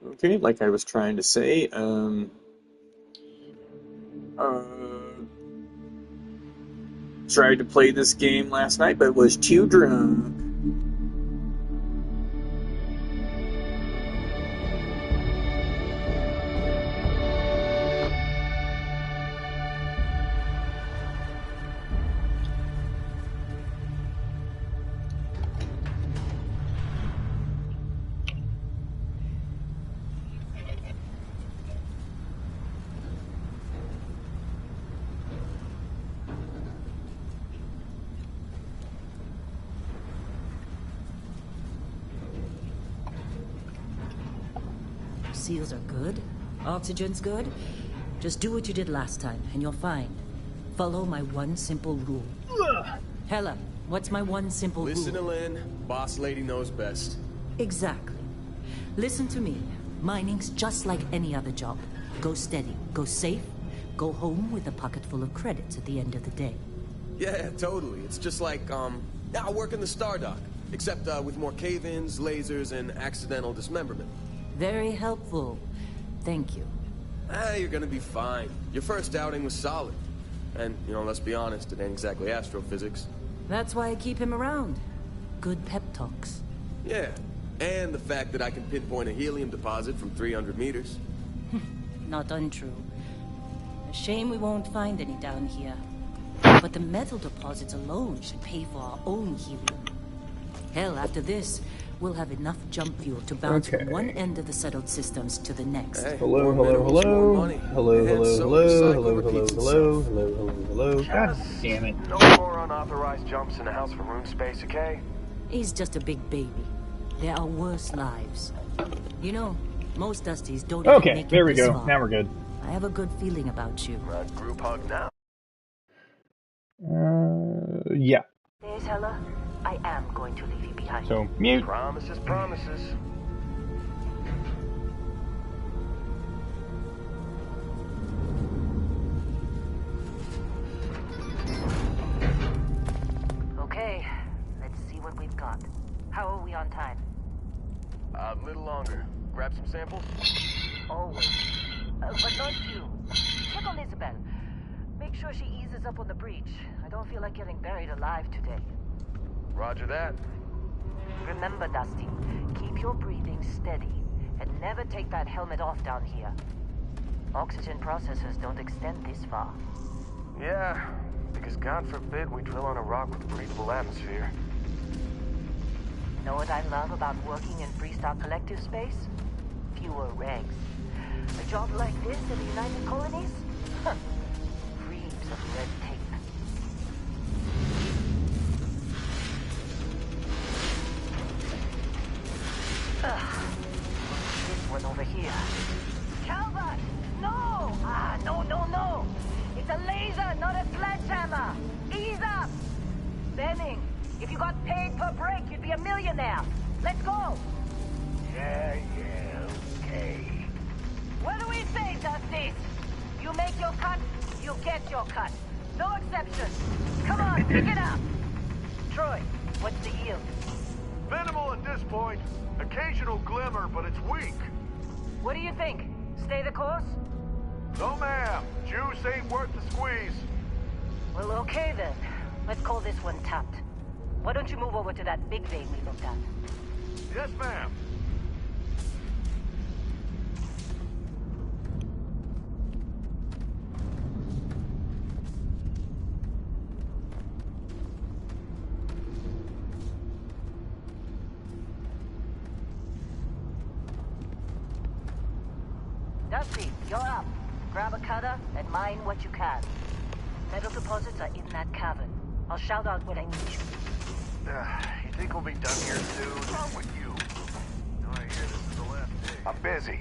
Okay, like I was trying to say, uh, tried to play this game last night, but was too drunk. Seals are good. Oxygen's good. Just do what you did last time, and you're fine. Follow my one simple rule. Hella, what's my one simple rule? Listen to Lynn. Boss lady knows best. Exactly. Listen to me. Mining's just like any other job. Go steady, go safe, go home with a pocket full of credits at the end of the day. Yeah, totally. It's just like, I work in the Stardock. Except, with more cave-ins, lasers, and accidental dismemberment. Very helpful. Thank you. You're gonna be fine. Your first outing was solid. And, let's be honest, it ain't exactly astrophysics. That's why I keep him around. Good pep talks. Yeah, and the fact that I can pinpoint a helium deposit from 300 meters. Not untrue. A shame we won't find any down here. But the metal deposits alone should pay for our own helium. Hell, after this, we'll have enough jump fuel to bounce from one end of the settled systems to the next. Hey, hello, hello, hello. Hello, hello. God damn it. No more unauthorized jumps in the house for room space, okay? He's just a big baby. There are worse lives. You know, most Dusties don't even Okay, make it there we this go. far. Now we're good. I have a good feeling about you. Group hug now. Yeah. There's Hella. I am going to leave you behind. So, mute. Promises, promises. Okay, let's see what we've got. How are we on time? A little longer. Grab some samples? Always. But not you. Check on Isabel. Make sure she eases up on the breach. I don't feel like getting buried alive today. Roger that. Remember, Dusty, keep your breathing steady and never take that helmet off down here. Oxygen processors don't extend this far. Yeah, because God forbid we drill on a rock with a breathable atmosphere. Know what I love about working in Freestar Collective space? Fewer regs. A job like this in the United Colonies? Huh. Reams of red tape. This one over here. Calvert! No! No! It's a laser, not a sledgehammer! Ease up! Benning, if you got paid per break, you'd be a millionaire. Let's go! Yeah, okay. What do we say, Dusty? You make your cut, you get your cut. No exceptions. Come on, pick it up! Troy, what's the yield? Minimal at this point. Occasional glimmer, but it's weak. What do you think? Stay the course? No, ma'am. Juice ain't worth the squeeze. Well, okay then. Let's call this one tapped. Why don't you move over to that big vein we looked at? Yes, ma'am. Dusty, you're up. Grab a cutter and mine what you can. Metal deposits are in that cavern. I'll shout out when I need you. You think we'll be done here soon? What's wrong with you? No, I hear this is the last day. I'm busy.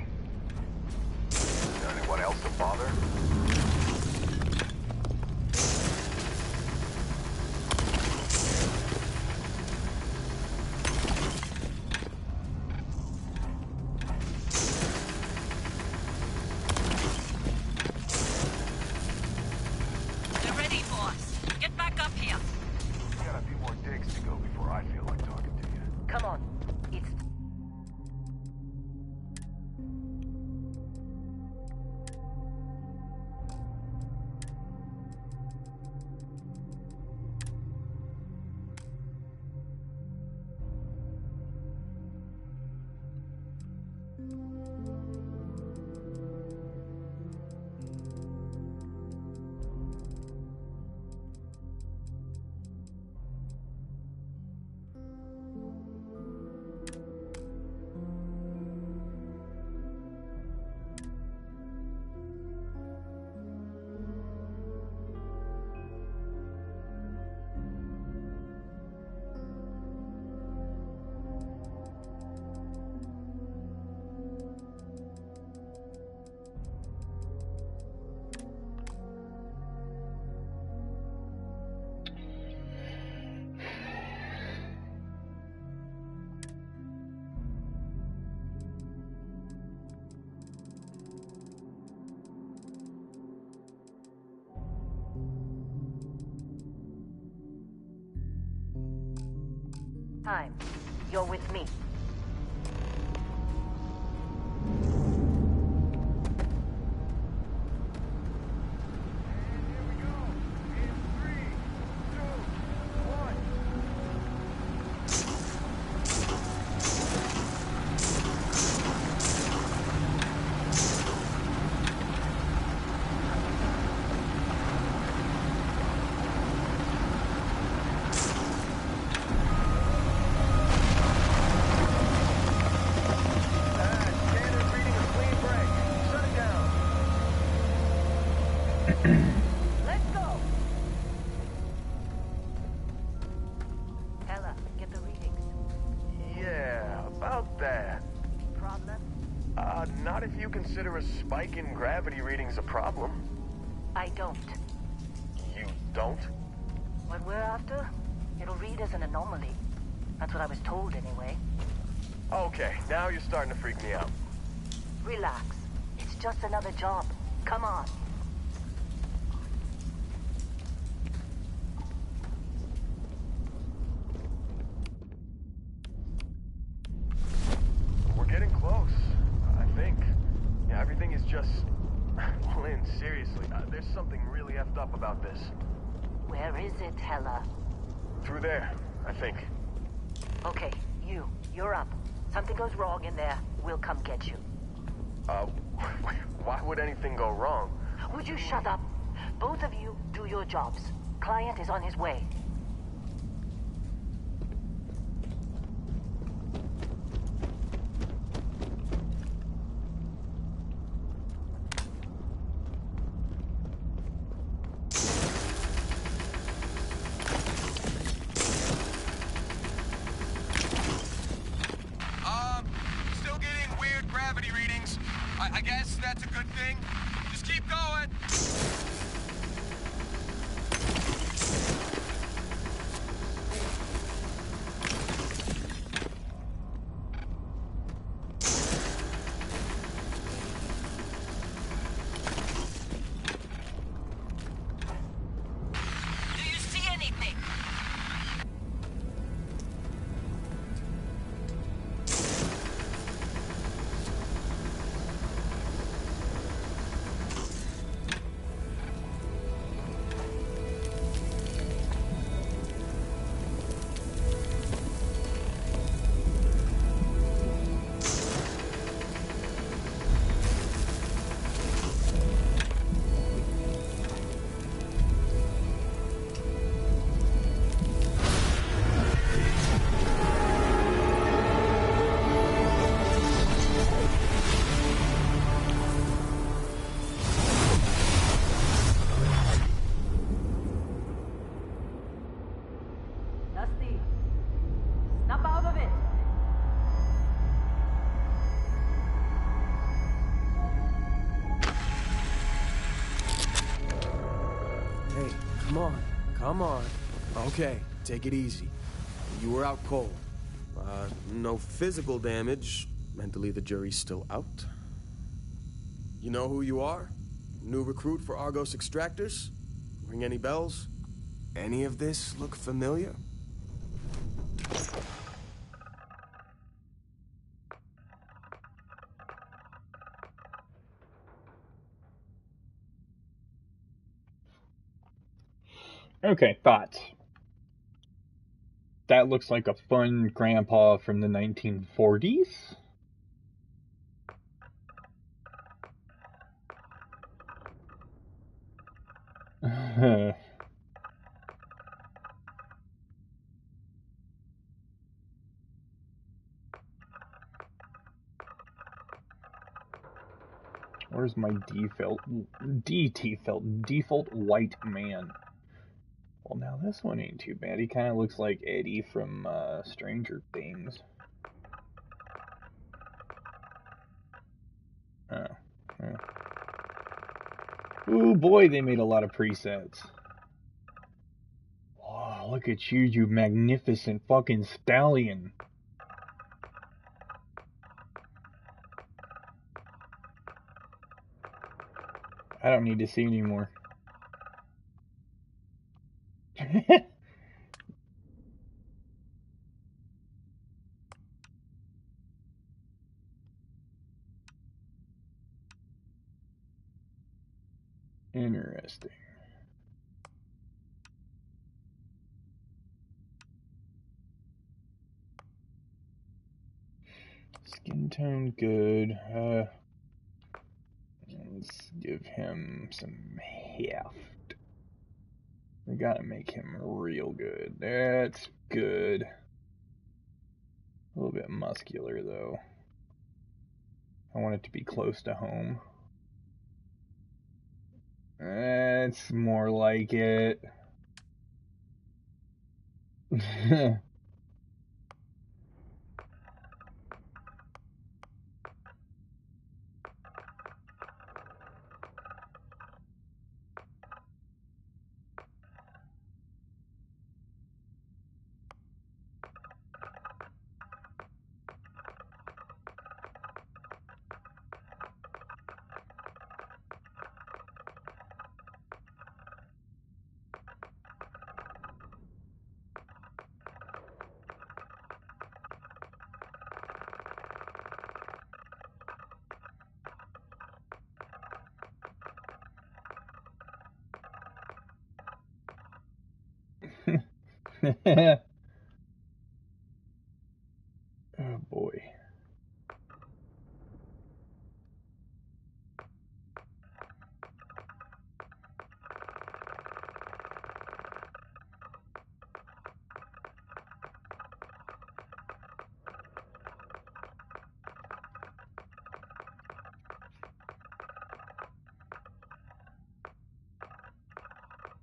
Anyone else to bother? They're ready, boss. Get back up here. Got a few more digs to go before I feel like talking to you. Come on. It's... time. You're with me. Let's go! Ella, get the readings. Yeah, about that. Problem? Not if you consider a spike in gravity readings a problem. I don't. You don't? What we're after? It'll read as an anomaly. That's what I was told anyway. Okay, now you're starting to freak me out. Relax. It's just another job. Come on. We're getting close, I think. Yeah, everything is just... Lynn, seriously, there's something really effed up about this. Where is it, Hella? Through there, I think. Okay, you're up. Something goes wrong in there, we'll come get you. Why would anything go wrong? Would you shut up? Both of you do your jobs. Client is on his way. Still getting weird gravity readings. I guess that's a good thing. Just keep going. Do you see anything? Dusty, snap out of it. Hey, come on. Come on. Okay, take it easy. You were out cold. No physical damage. Mentally, the jury's still out. You know who you are? New recruit for Argos Extractors? Ring any bells? Any of this look familiar? Okay, thoughts. That looks like a fun grandpa from the 1940s. Where's my default white man? Well, now this one ain't too bad. He kind of looks like Eddie from Stranger Things. Oh. Ooh, boy, they made a lot of presets. Oh, look at you, you magnificent fucking stallion. I don't need to see anymore. Interesting. Skin tone good. Let's give him some heft. We gotta make him real good. That's good. A little bit muscular though. I want it to be close to home. That's more like it. Oh boy.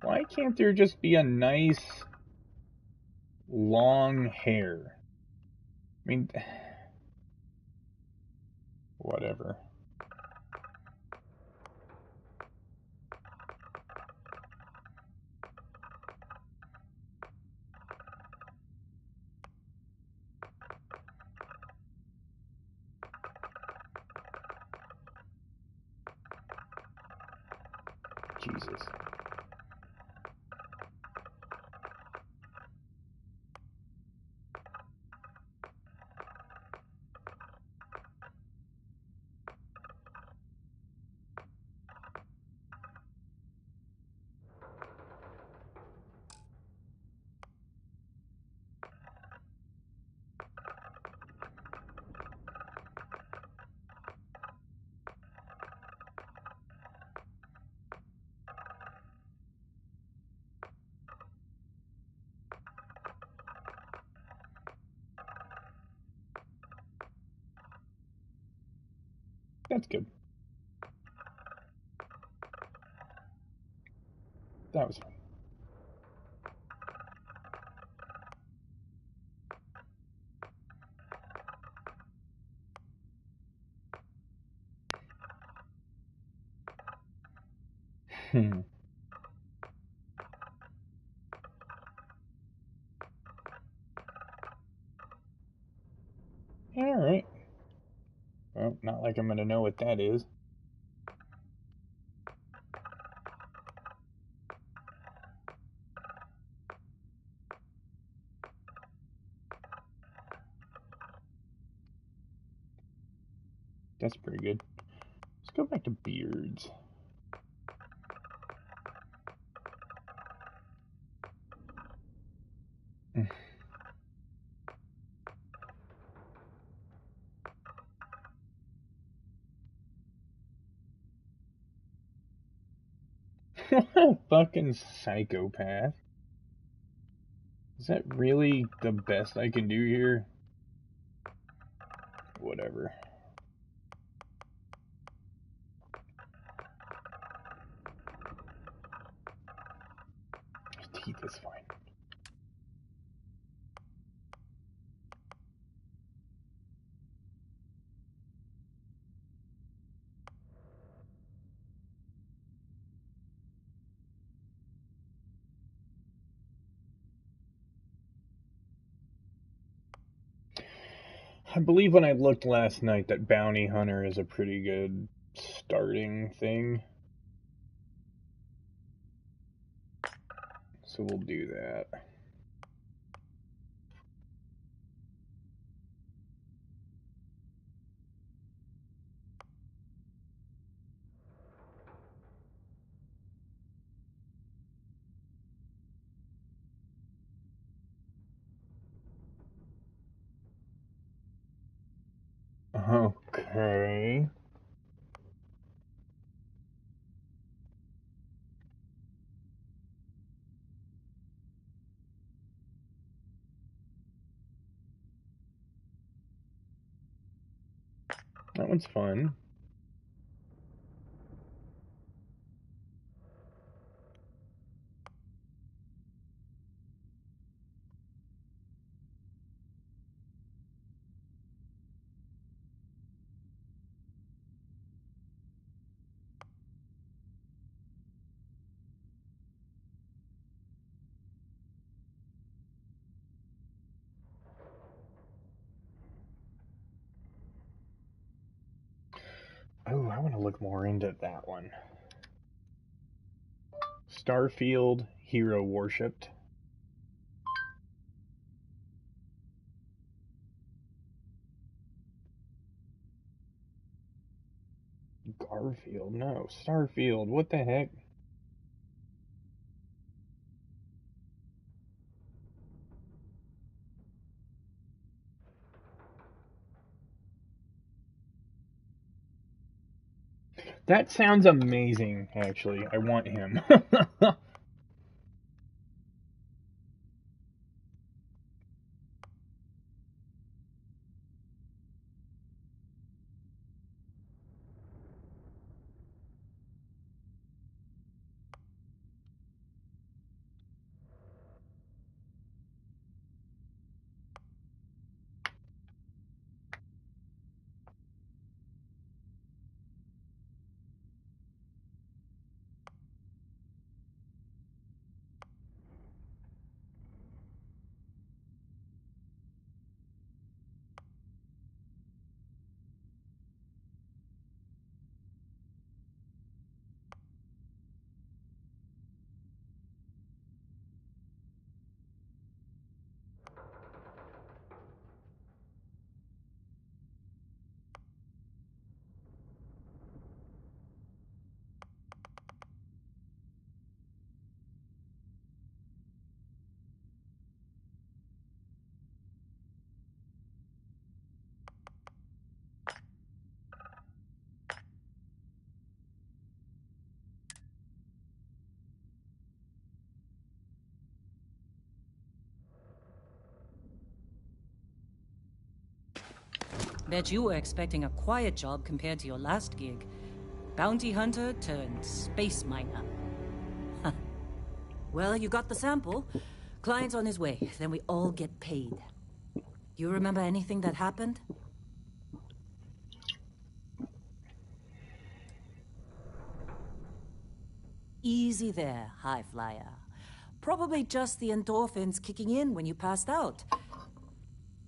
Why can't there just be a nice long hair? I mean, whatever. Jesus. That's good. That was fun. Hmm. Alright. Well, not like I'm gonna know what that is. That's pretty good. Let's go back to beards. What a fucking psychopath. Is that really the best I can do here? Whatever. His teeth is fine. I believe when I looked last night that Bounty Hunter is a pretty good starting thing. So we'll do that. Okay. That one's fun. Oh, I want to look more into that one. Starfield, hero worshipped. Garfield, no. Starfield, what the heck? That sounds amazing, actually. I want him. Bet you were expecting a quiet job compared to your last gig. Bounty hunter turned space miner. Well, you got the sample. Client's on his way, then we all get paid. You remember anything that happened? Easy there, high flyer. Probably just the endorphins kicking in when you passed out.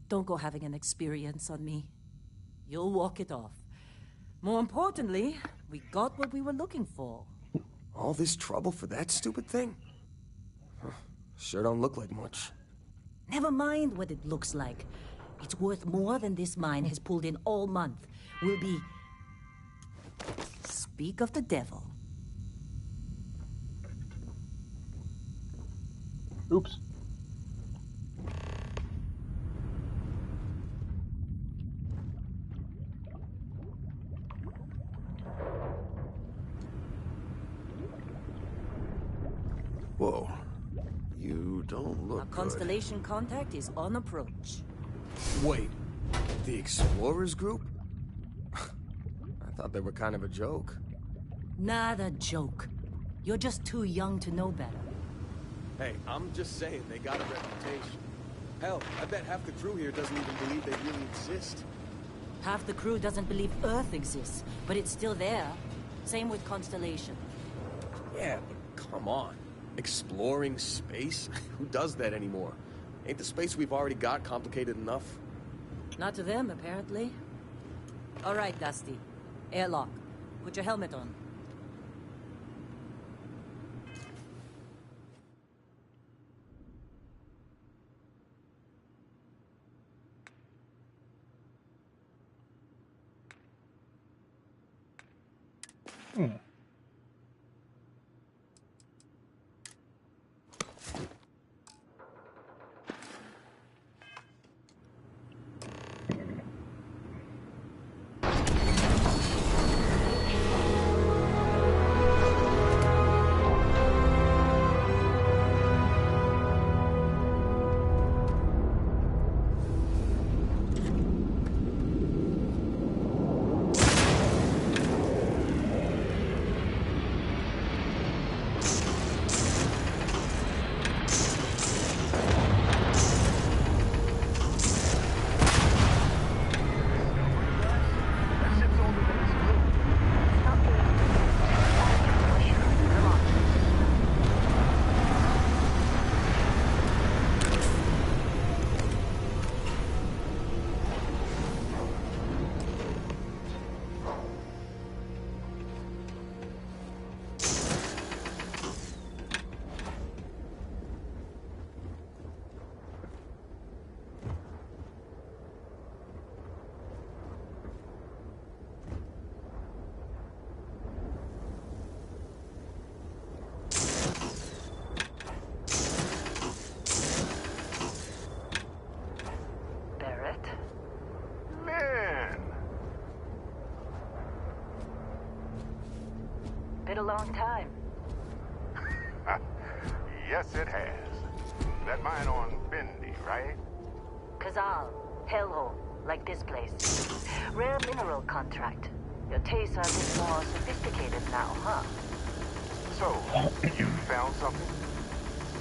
Don't go having an experience on me. You'll walk it off. More importantly, we got what we were looking for. All this trouble for that stupid thing? Huh. Sure don't look like much. Never mind what it looks like. It's worth more than this mine has pulled in all month. We'll be... Speak of the devil. Oops. Whoa. You don't look Our good. constellation contact is on approach. Wait. The Explorers group? I thought they were kind of a joke. Not a joke. You're just too young to know better. Hey, I'm just saying they got a reputation. Hell, I bet half the crew here doesn't even believe they really exist. Half the crew doesn't believe Earth exists, but it's still there. Same with Constellation. Yeah, but come on. Exploring space? Who does that anymore? Ain't the space we've already got complicated enough? Not to them, apparently. All right, Dusty. Airlock. Put your helmet on. a long time. Yes, it has. That mine on Bendy, right? Kazal, hellhole, like this place. Rare mineral contract. Your tastes are a bit more sophisticated now, huh? So, you found something?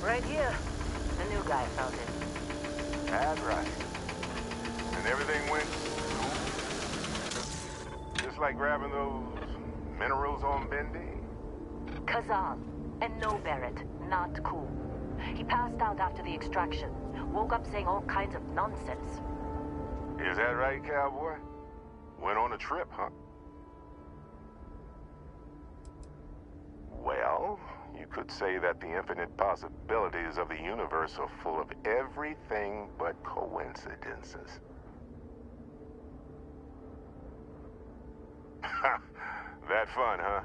Right here. The new guy found it. That's right. And everything went cool? Just like grabbing those minerals on Bendy? Kazal. And no Barrett. Not cool. He passed out after the extraction. Woke up saying all kinds of nonsense. Is that right, cowboy? Went on a trip, huh? Well, you could say that the infinite possibilities of the universe are full of everything but coincidences. That fun, huh?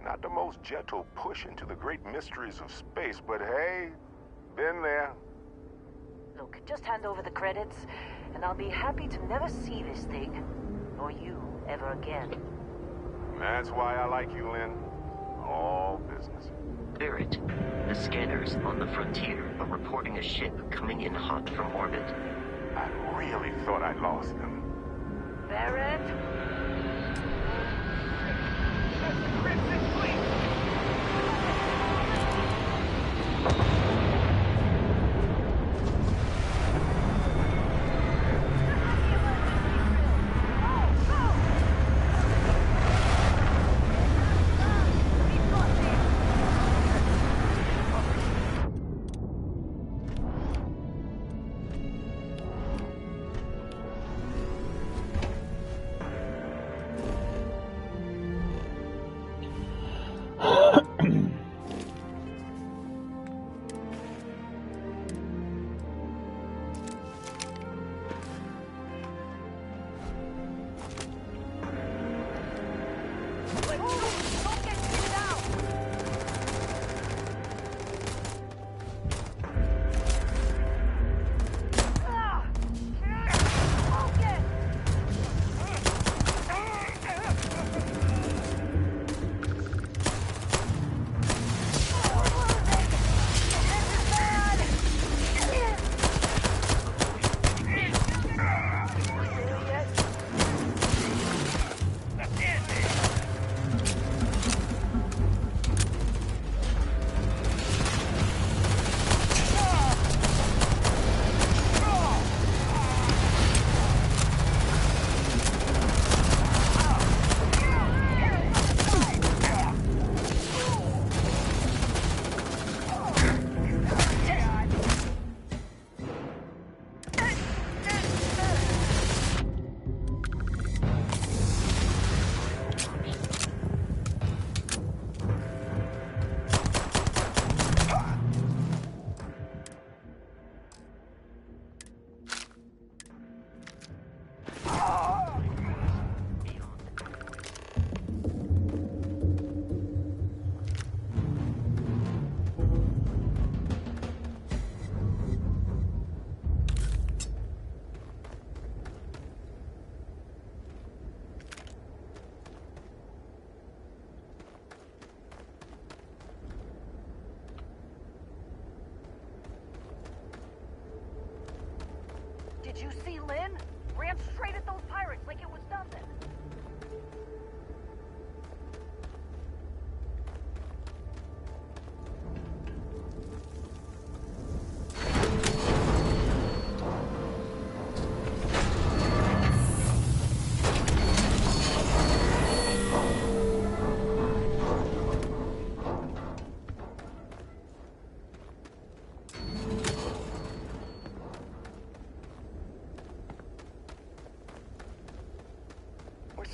Not the most gentle push into the great mysteries of space, but hey, been there. Look, just hand over the credits, and I'll be happy to never see this thing, or you, ever again. That's why I like you, Lynn. All business. Barrett, the scanners on the frontier are reporting a ship coming in hot from orbit. I really thought I lost them. Barrett? Did you see Lynn? Ran straight at those pirates like it was nothing.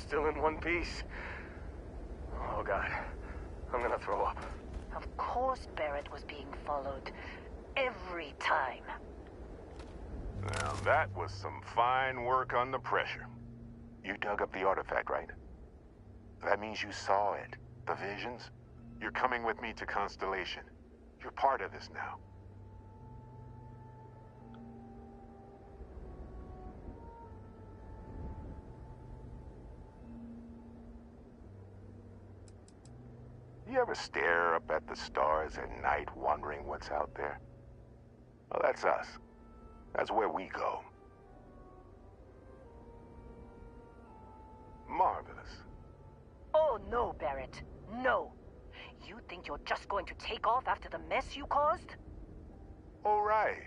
Still in one piece. Oh, God. I'm gonna throw up. Of course Barrett was being followed. Every time. Now, that was some fine work under pressure. You dug up the artifact, right? That means you saw it. The visions? You're coming with me to Constellation. You're part of this now. you ever stare up at the stars at night wondering what's out there? Well, that's us. That's where we go. Marvelous. Oh, no, Barrett. No. You think you're just going to take off after the mess you caused? All right.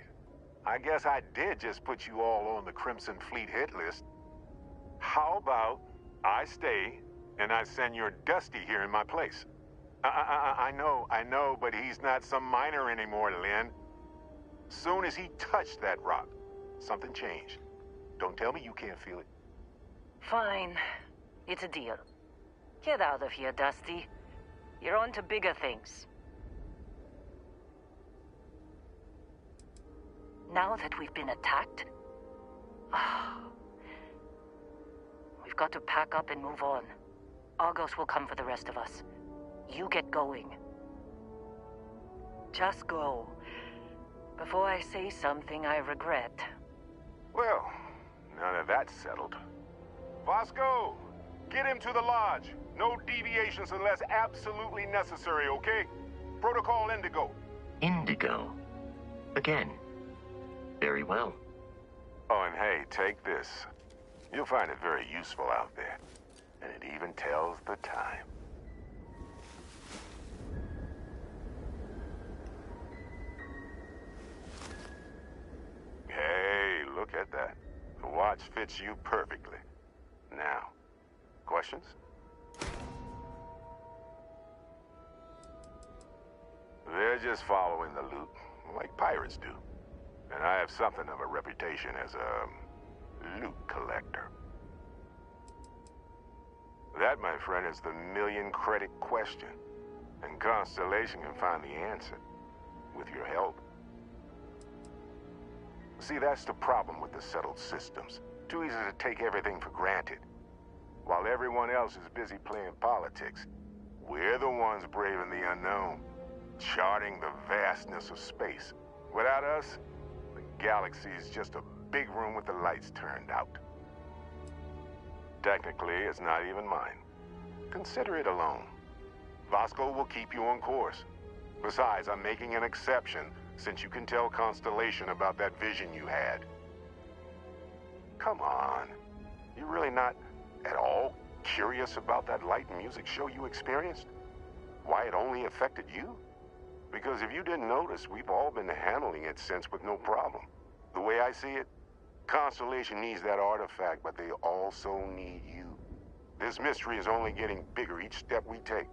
I guess I did just put you all on the Crimson Fleet hit list. How about I stay and I send your Dusty here in my place? I know, but he's not some miner anymore, Lynn. Soon as he touched that rock, something changed. Don't tell me you can't feel it. Fine. It's a deal. Get out of here, Dusty. You're on to bigger things. Now that we've been attacked, we've got to pack up and move on. Argos will come for the rest of us. You get going. Just go. Before I say something I regret. Well, now that that's settled. Vasco, get him to the lodge. No deviations unless absolutely necessary, okay? Protocol Indigo. Indigo. Again. Very well. Oh, and hey, take this. You'll find it very useful out there. And it even tells the time. Hey, look at that. The watch fits you perfectly. Now, questions? They're just following the loot, like pirates do. And I have something of a reputation as a loot collector. That, my friend, is the million-credit question. And Constellation can find the answer. With your help. See, that's the problem with the settled systems. Too easy to take everything for granted. While everyone else is busy playing politics, we're the ones braving the unknown, charting the vastness of space. Without us, the galaxy is just a big room with the lights turned out. Technically, it's not even mine. Consider it alone. Vasco will keep you on course. Besides, I'm making an exception since you can tell Constellation about that vision you had. Come on. You really not at all curious about that light and music show you experienced? Why it only affected you? Because if you didn't notice, we've all been handling it since with no problem. The way I see it, Constellation needs that artifact, but they also need you. This mystery is only getting bigger each step we take.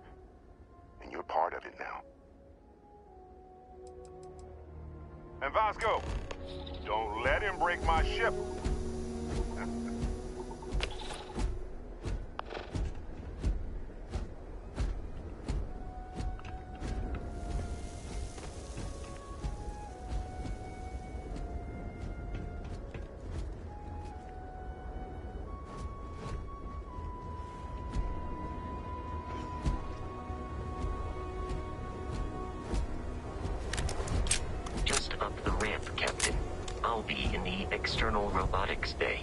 And you're part of it now. And Vasco, don't let him break my ship. Just up the ramp, Captain. I'll be in the external robotics bay.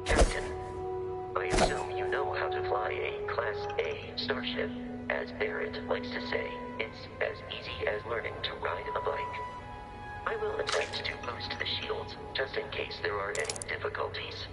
Captain, I assume you know how to fly a Class A starship. As Barrett likes to say, it's as easy as learning to ride a bike. I will attempt to boost the shields, just in case there are any difficulties.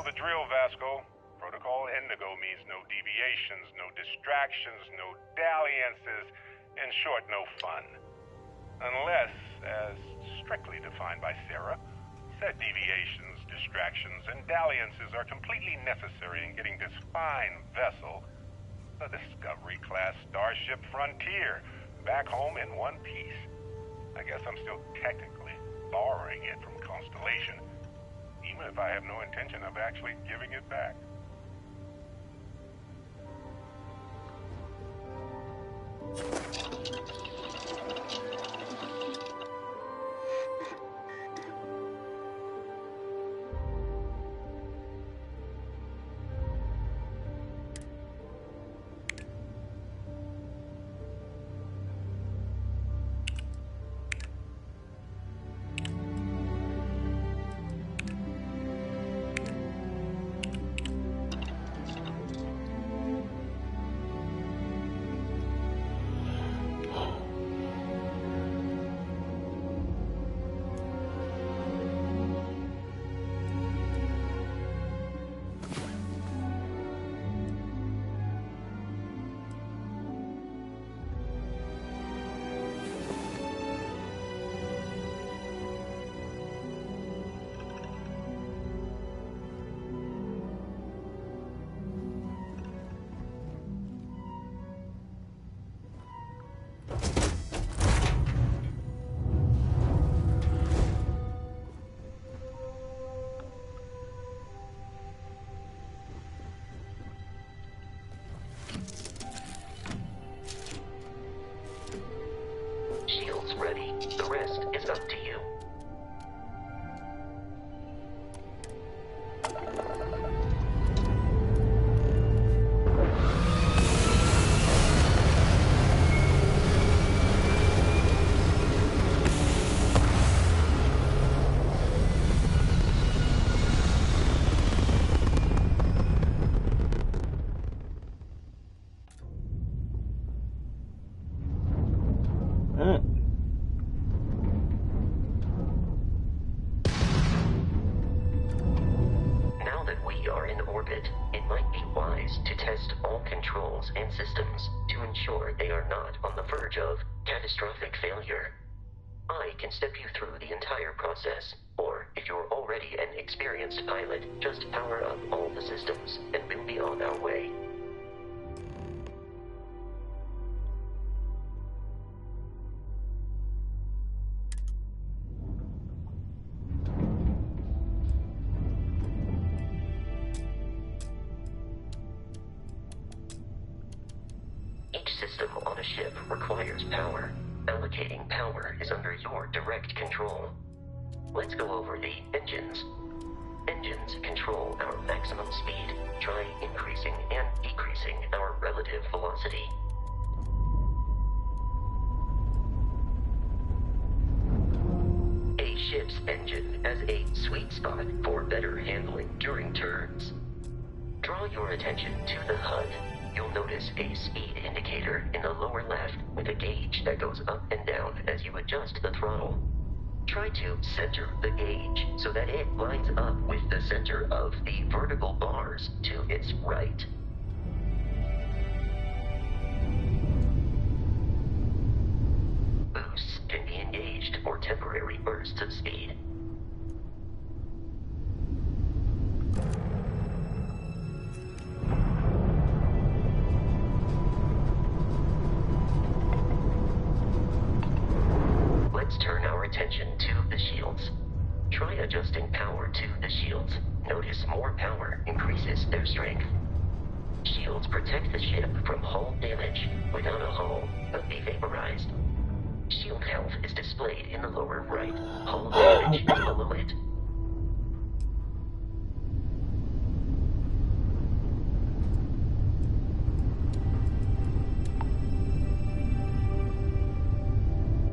the drill, Vasco. Protocol Indigo means no deviations, no distractions, no dalliances, in short, no fun. Unless, as strictly defined by Sarah, said deviations, distractions, and dalliances are completely necessary in getting this fine vessel, the Discovery-class Starship Frontier, back home in one piece. I guess I'm still technically borrowing it from Constellation, even if I have no intention of actually giving it back. Shields ready. The rest is up to you. Now that we are in orbit, it might be wise to test all controls and systems to ensure they are not on the verge of catastrophic failure. I can step you through the entire process, or if you're already an experienced pilot, just power up all the systems and we'll be on our way. Each system on a ship requires power. Allocating power is under your direct control. Let's go over the engines. Engines control our maximum speed. Try increasing and decreasing our relative velocity. A ship's engine has a sweet spot for better handling during turns. Draw your attention to the HUD. You'll notice a speed indicator in the lower left with a gauge that goes up and down as you adjust the throttle. Try to center the gauge so that it lines up with the center of the vertical bars to its right. Boosts can be engaged for temporary bursts of speed. Let's turn our attention to the shields. Try adjusting power to the shields. Notice more power increases their strength. Shields protect the ship from hull damage. Without a hull, they'll be vaporized. Shield health is displayed in the lower right. Hull damage is below it.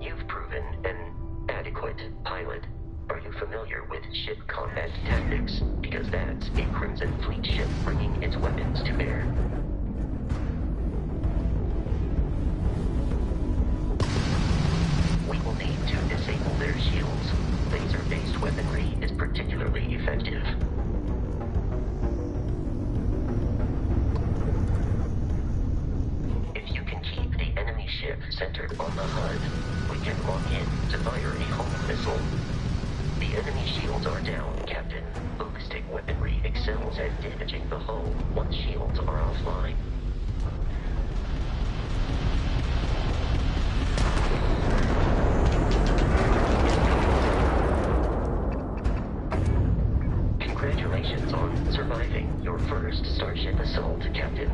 You've proven an adequate pilot. Are you familiar with ship combat tactics? Because that's a Crimson Fleet ship bringing its weapons to bear. We will need to disable their shields. Laser-based weaponry is particularly effective. vessel. The enemy shields are down, Captain. Ballistic weaponry excels at damaging the hull once shields are offline. Congratulations on surviving your first Starship assault, Captain.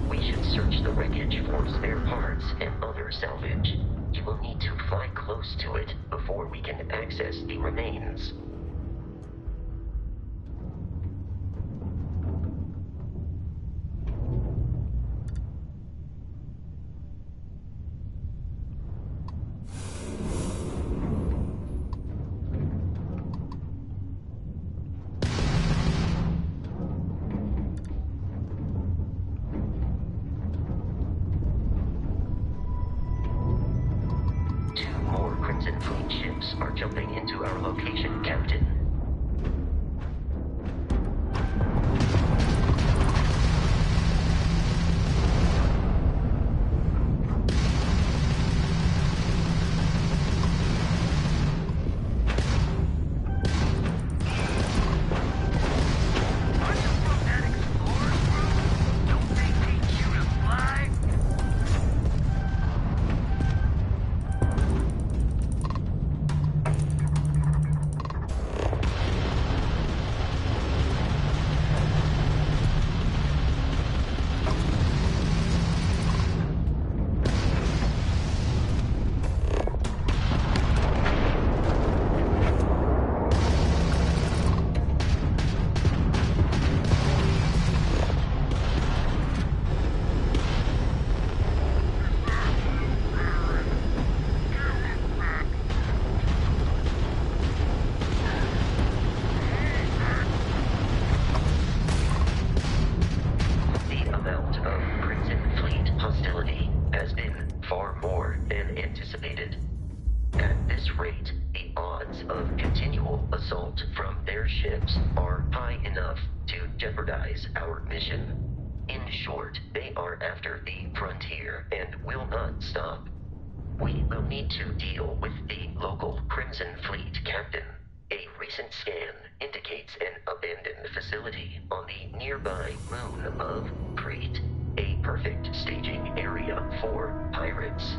We should search the wreckage for spare parts and other salvage. You will need to fly close to it before we can access the remains. Crimson Fleet ships are jumping into our location, Captain. Our mission. In short, they are after the frontier and will not stop. We will need to deal with the local Crimson Fleet captain. A recent scan indicates an abandoned facility on the nearby moon of Crete, a perfect staging area for pirates.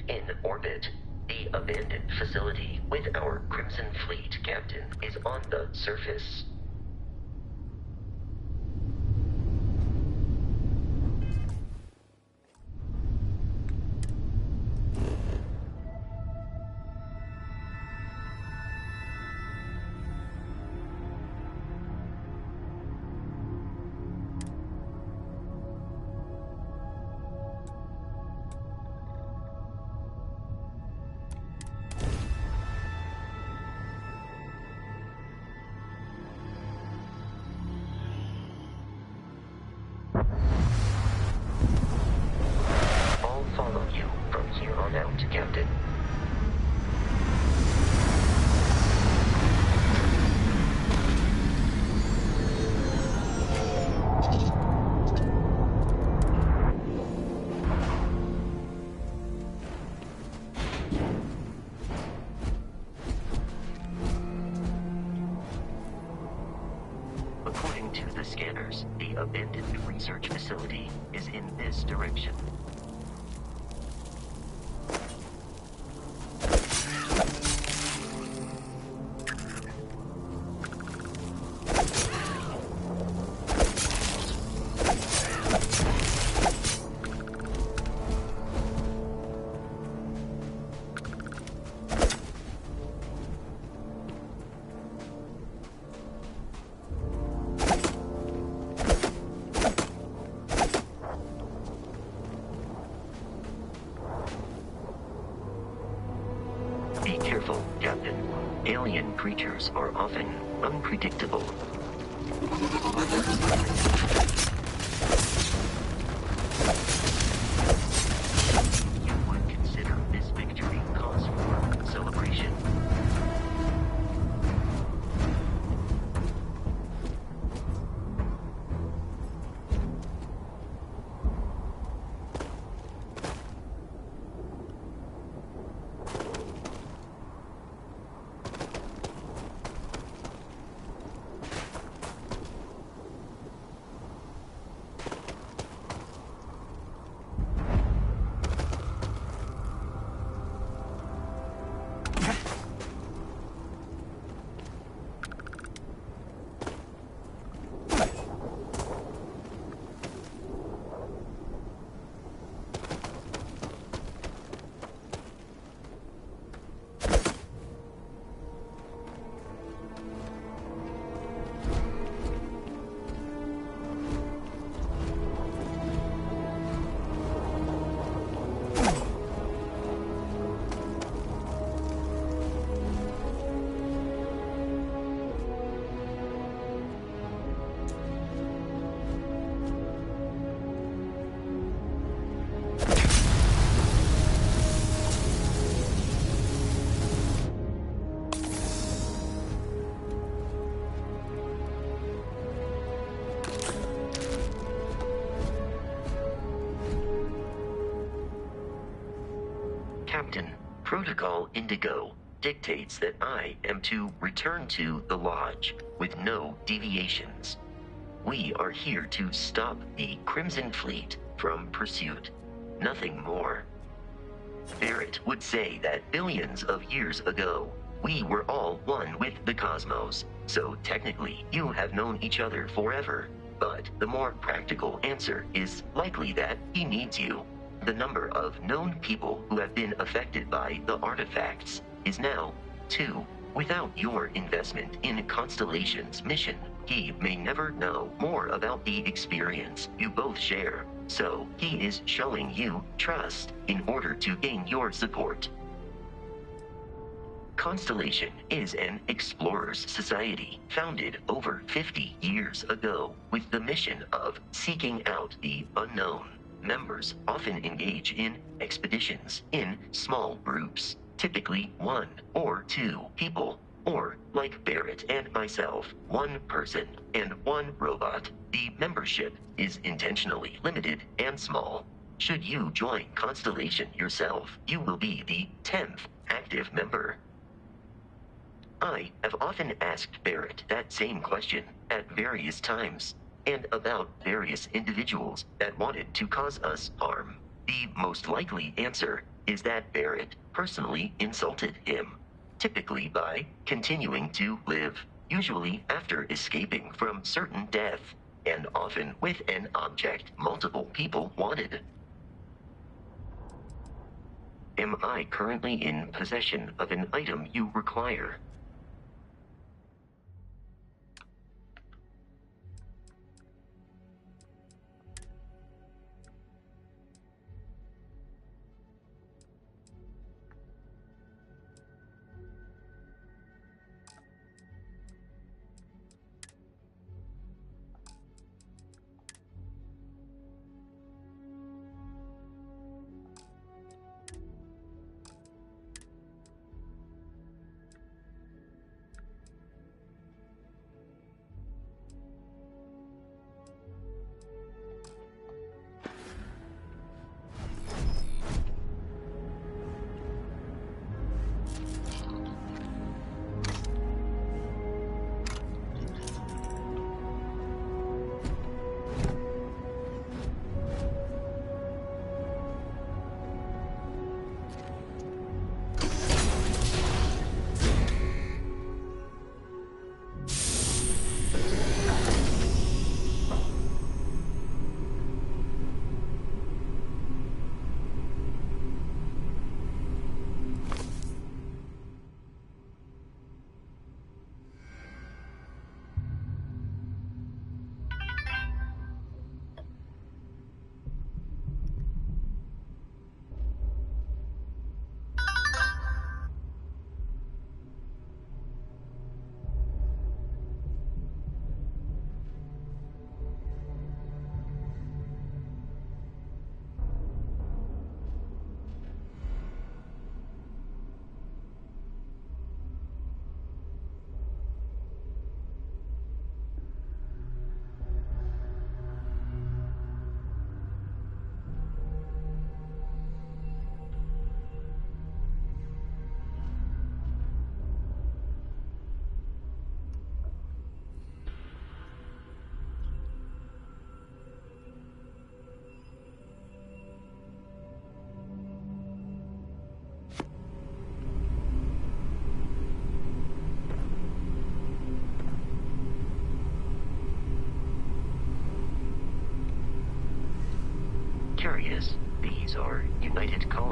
In orbit, the abandoned facility with our Crimson Fleet captain is on the surface. Captain. According to the scanners, the abandoned research facility is in this direction. Be careful, Captain. Alien creatures are often unpredictable. You would consider this victory cause for celebration. Captain, Protocol Indigo dictates that I am to return to the Lodge with no deviations. We are here to stop the Crimson Fleet from pursuit. Nothing more. Barrett would say that billions of years ago, we were all one with the cosmos, so technically you have known each other forever. But the more practical answer is likely that he needs you. The number of known people who have been affected by the artifacts is now 2. Without your investment in Constellation's mission, he may never know more about the experience you both share. So he is showing you trust in order to gain your support. Constellation is an explorers society founded over 50 years ago with the mission of seeking out the unknown. Members often engage in expeditions in small groups, typically 1 or 2 people, or like Barrett and myself, 1 person and 1 robot. The membership is intentionally limited and small. Should you join Constellation yourself, you will be the 10th active member. I have often asked Barrett that same question at various times, and about various individuals that wanted to cause us harm. The most likely answer is that Barrett personally insulted him, typically by continuing to live, usually after escaping from certain death, and often with an object multiple people wanted. Am I currently in possession of an item you require?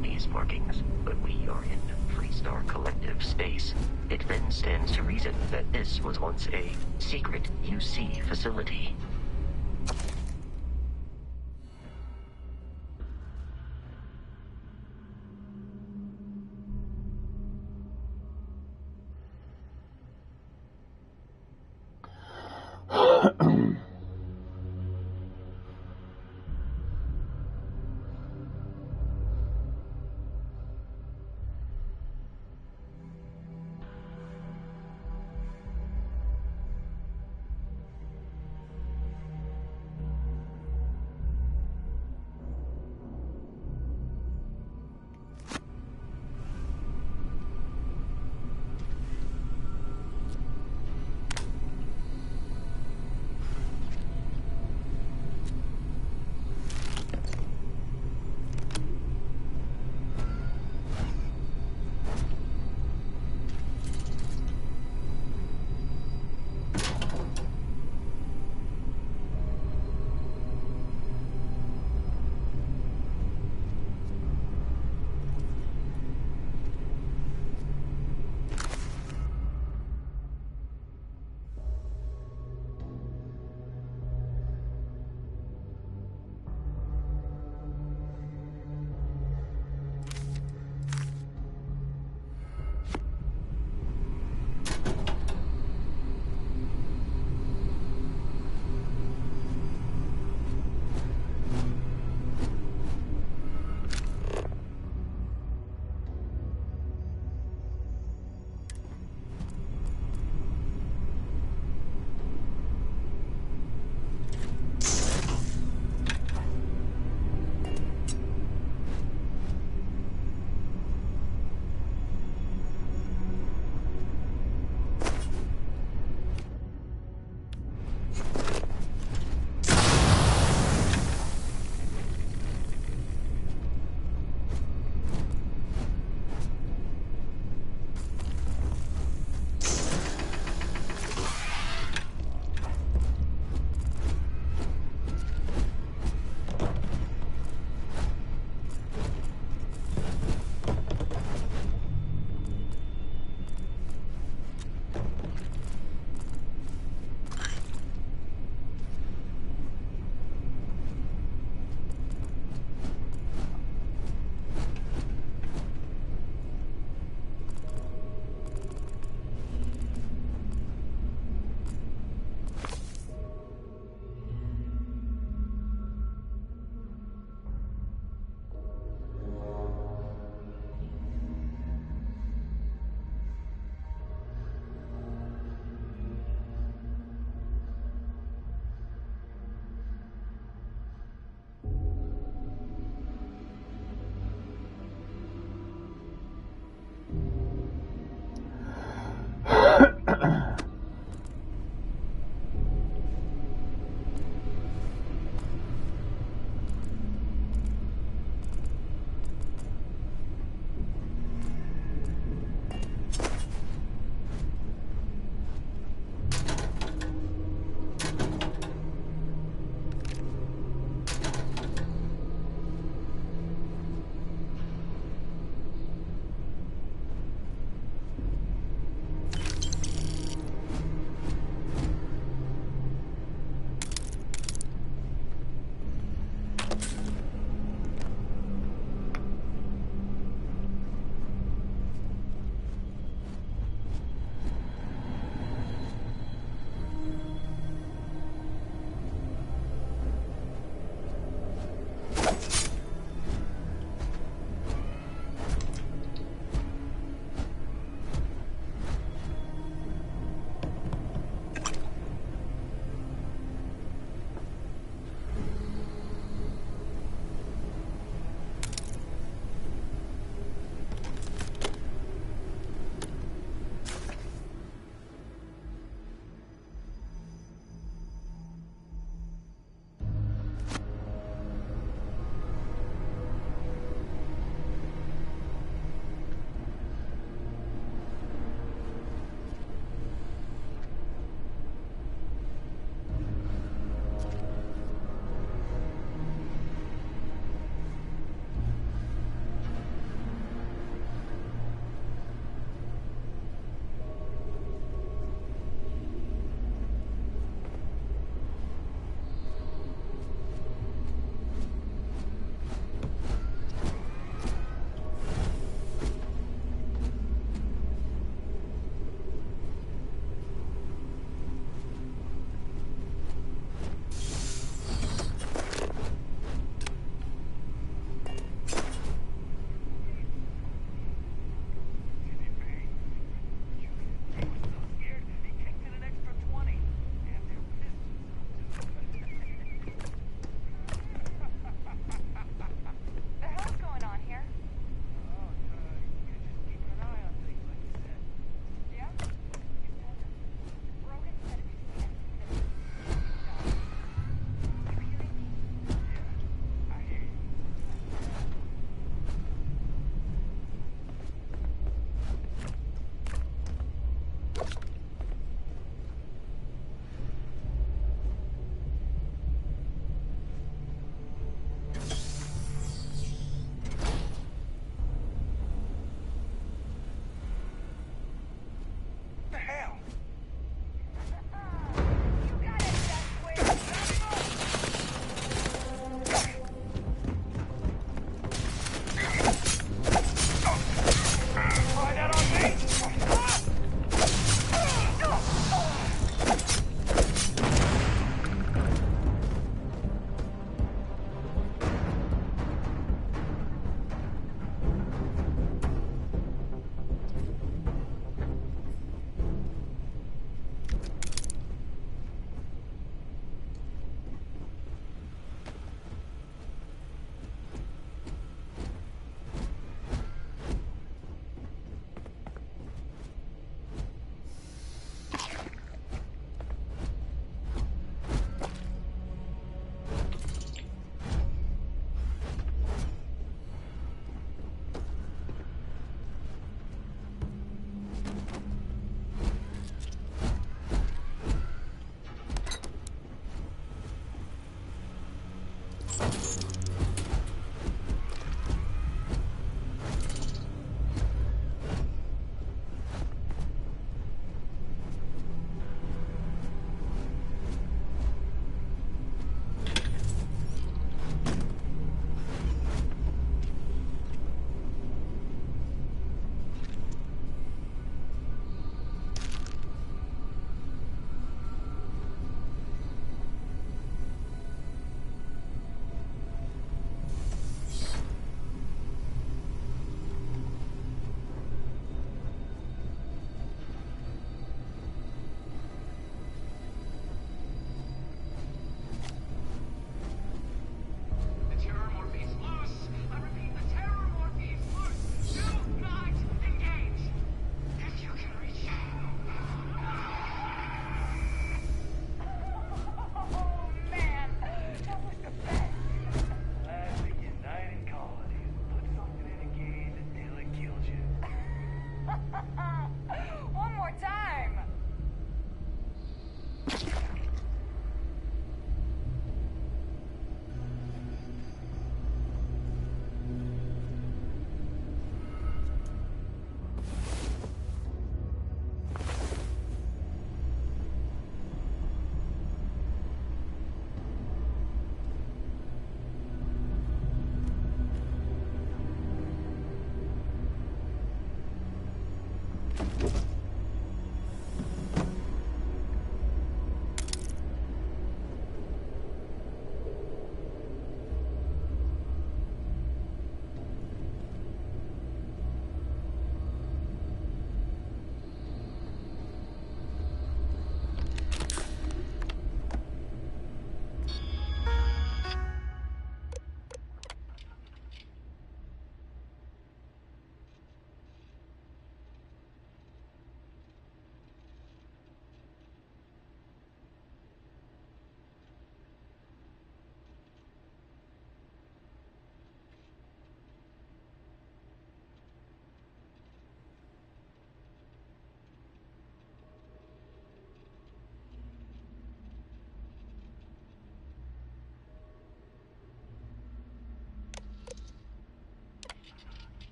on these markings, but we are in Freestar Collective space. It then stands to reason that this was once a secret UC facility.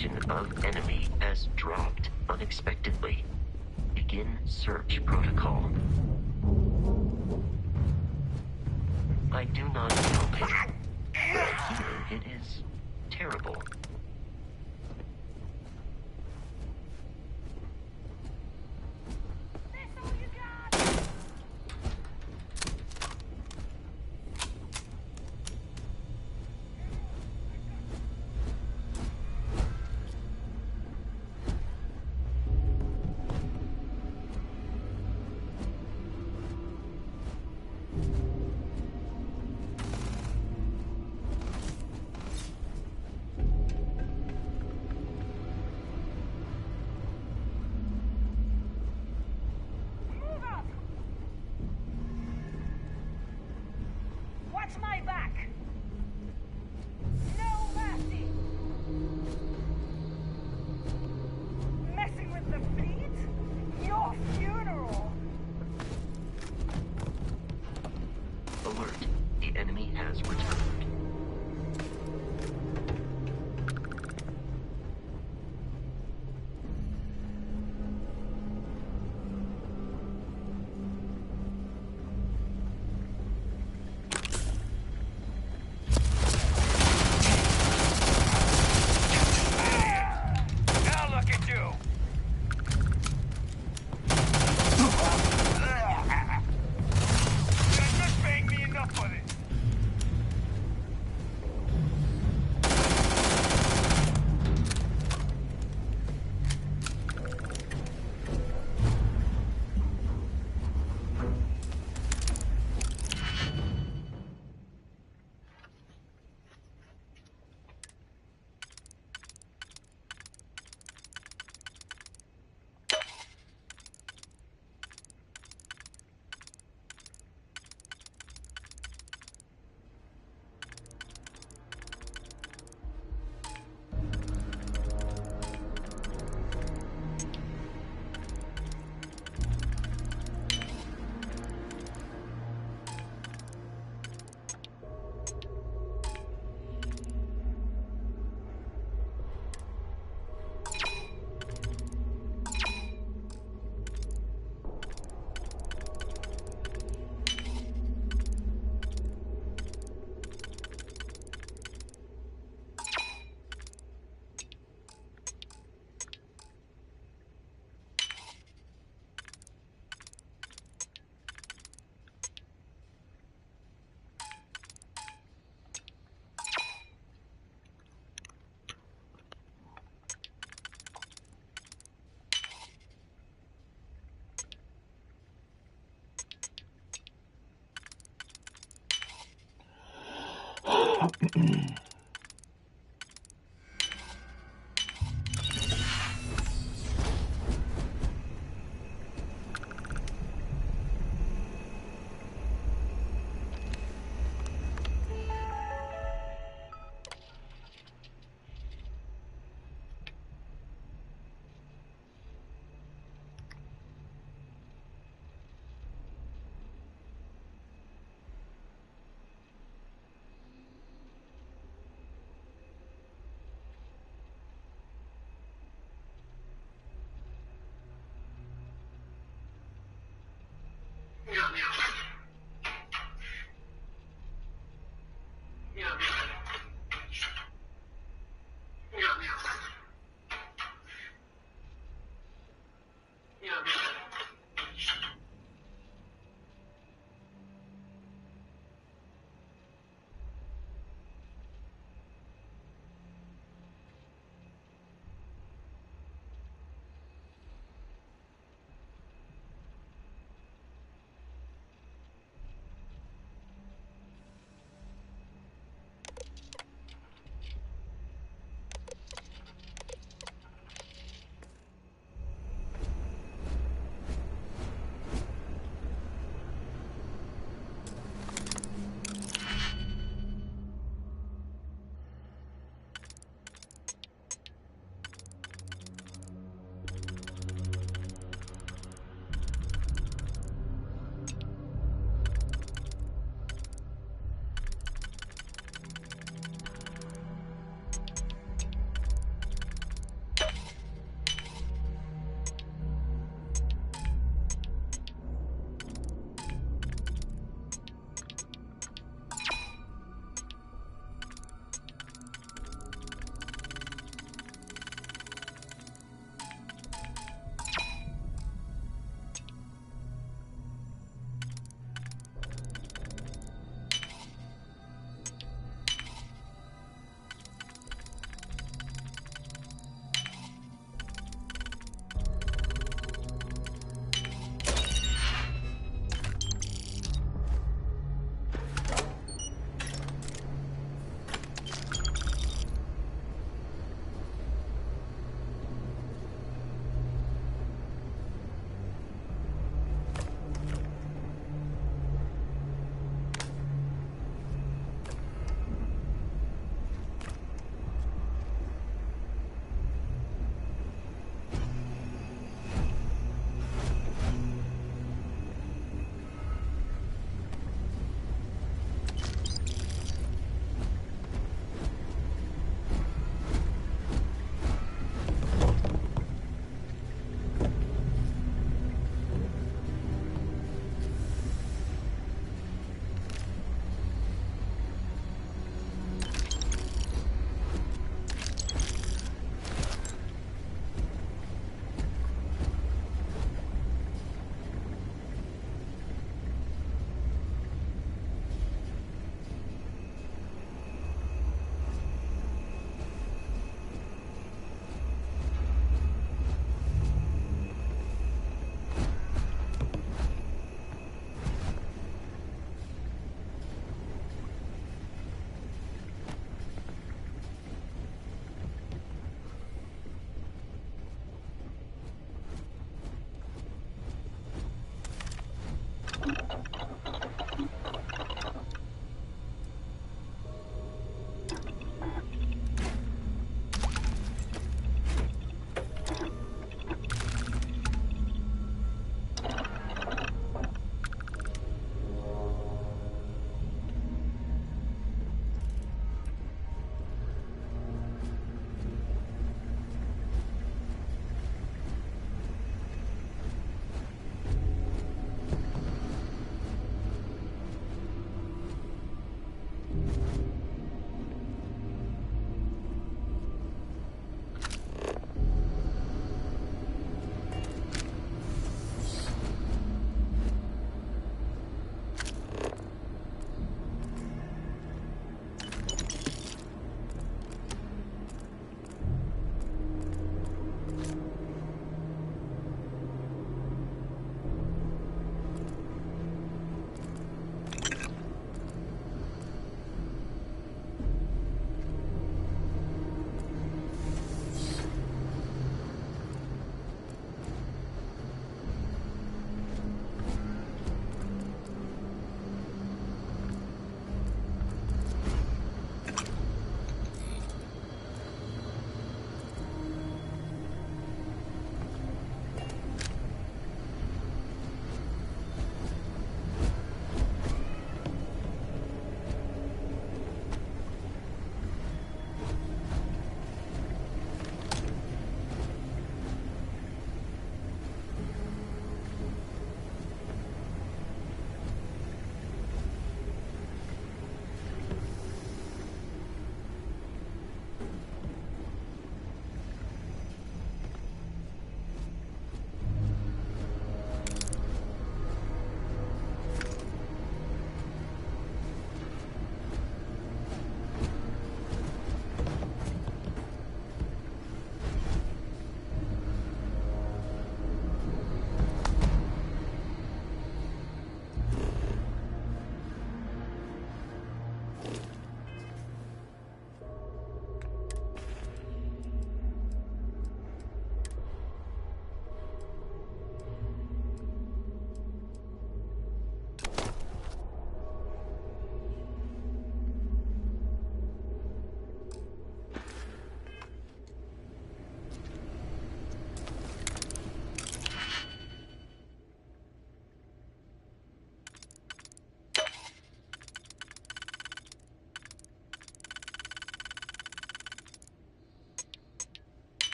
location of enemy has dropped unexpectedly. Begin search protocol. I do not feel pain, but here it is terrible.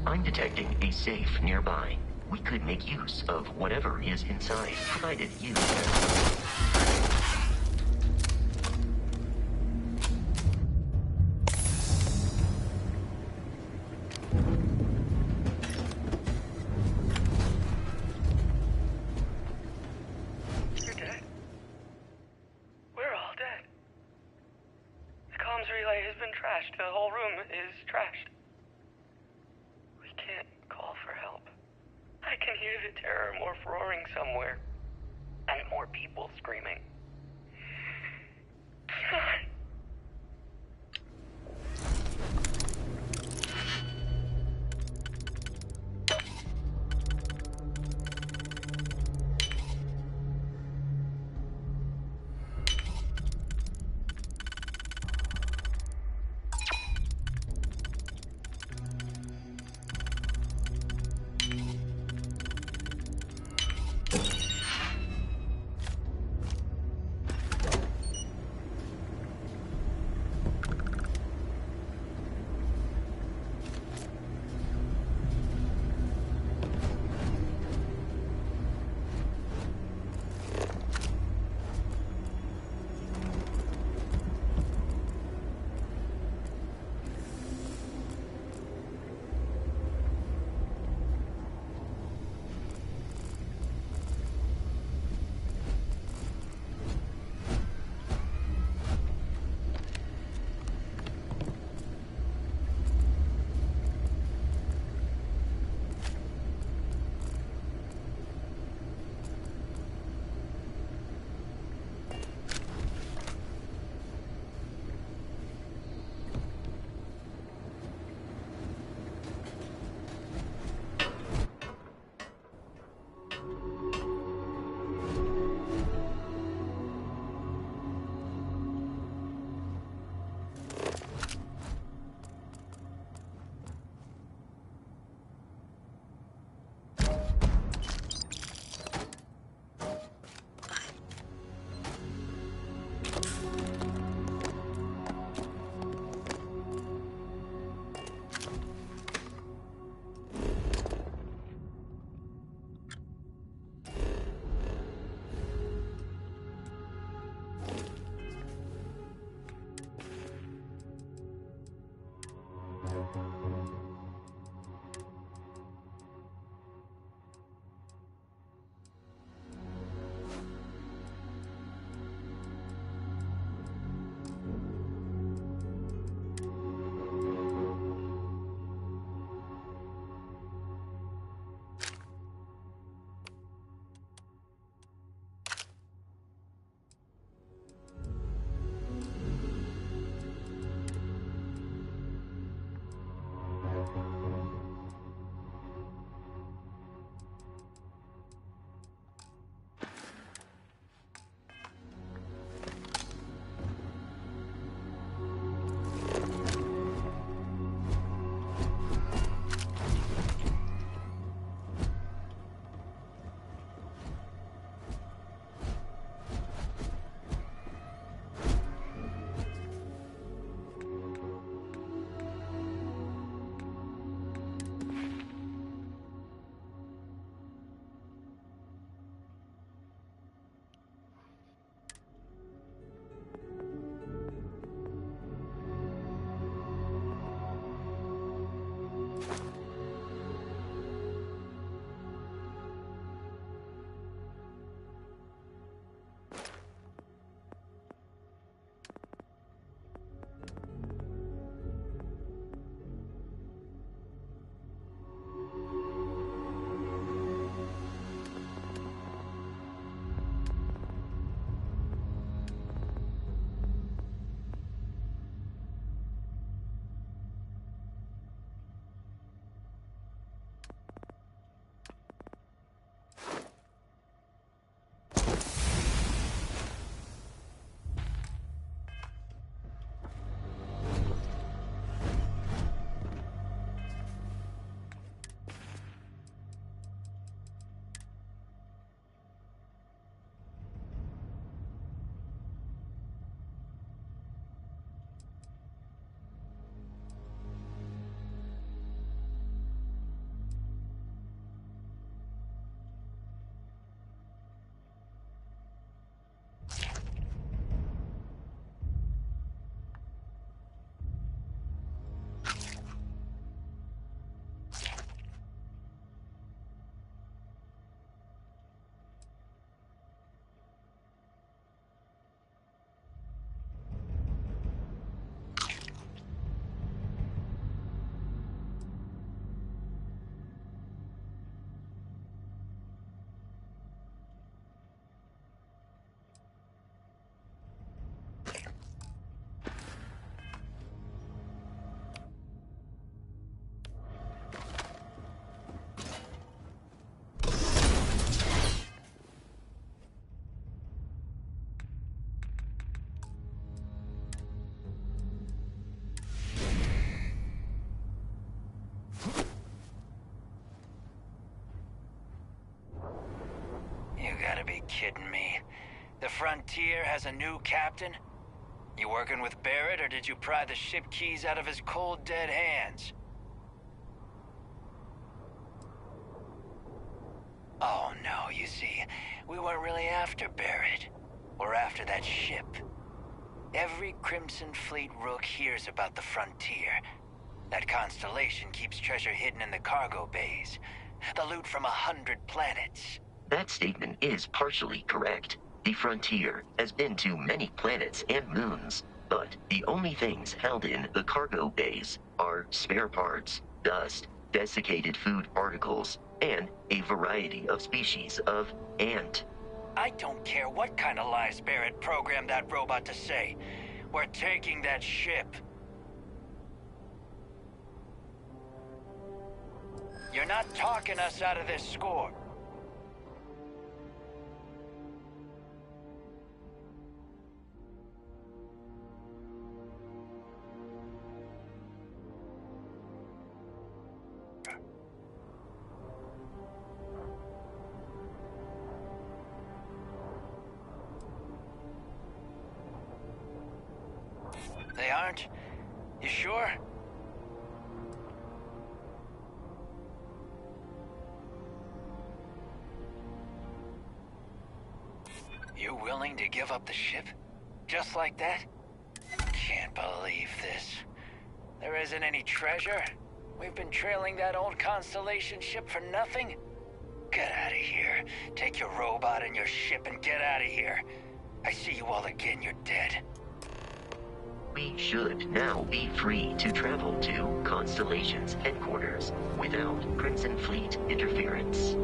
I'm detecting a safe nearby. We could make use of whatever is inside, provided you... You're dead. We're all dead. The comms relay has been trashed. The whole room is trashed. We can't call for help. I can hear the terror morph roaring somewhere. And more people screaming. God. kidding me? The Frontier has a new captain? You working with Barrett, or did you pry the ship keys out of his cold, dead hands? Oh no, you see, we weren't really after Barrett. We're after that ship. Every Crimson Fleet rook hears about the Frontier. That constellation keeps treasure hidden in the cargo bays. The loot from 100 planets. That statement is partially correct. The Frontier has been to many planets and moons, but the only things held in the cargo bays are spare parts, dust, desiccated food particles, and a variety of species of ant. I don't care what kind of lies Barrett programmed that robot to say. We're taking that ship. You're not talking us out of this score. They aren't? You sure? You willing to give up the ship? Just like that? Can't believe this. There isn't any treasure? We've been trailing that old Constellation ship for nothing? Get out of here. Take your robot and your ship and get out of here. I see you all again, you're dead. We should now be free to travel to Constellation's headquarters without Crimson Fleet interference.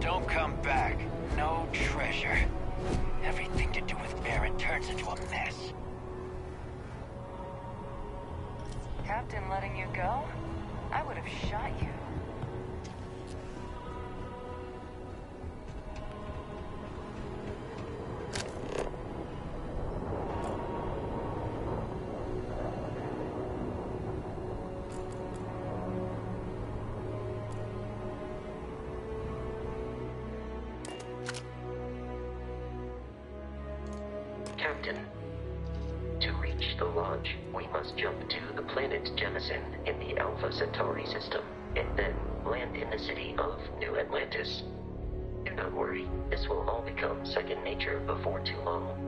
Don't come back. No treasure. Everything to do with Barrett turns into a mess. Captain letting you go? I would have shot you. Captain, to reach the lodge, we must jump to the planet Jemison in the Alpha Centauri system, and then land in the city of New Atlantis. Do not worry, this will all become second nature before too long.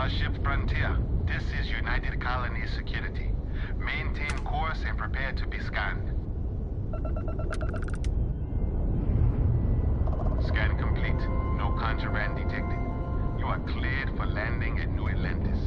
Starship Frontier. This is United Colony Security. Maintain course and prepare to be scanned. Scan complete. No contraband detected. You are cleared for landing at New Atlantis.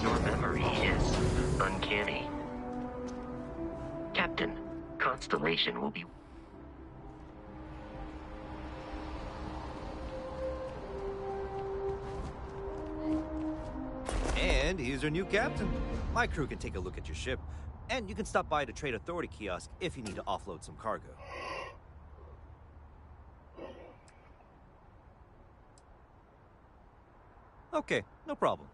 Your memory is uncanny. Captain, Constellation will be... And here's our new captain. My crew can take a look at your ship, and you can stop by the Trade Authority kiosk if you need to offload some cargo. Okay, no problem.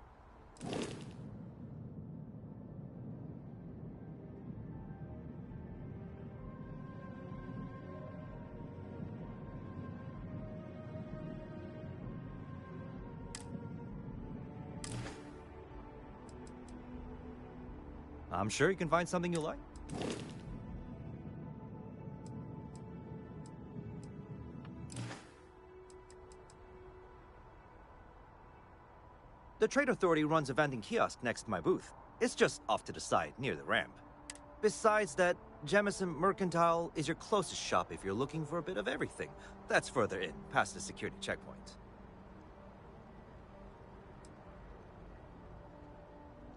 I'm sure you can find something you like. The Trade Authority runs a vending kiosk next to my booth. It's just off to the side, near the ramp. Besides that, Jemison Mercantile is your closest shop if you're looking for a bit of everything. That's further in, past the security checkpoint.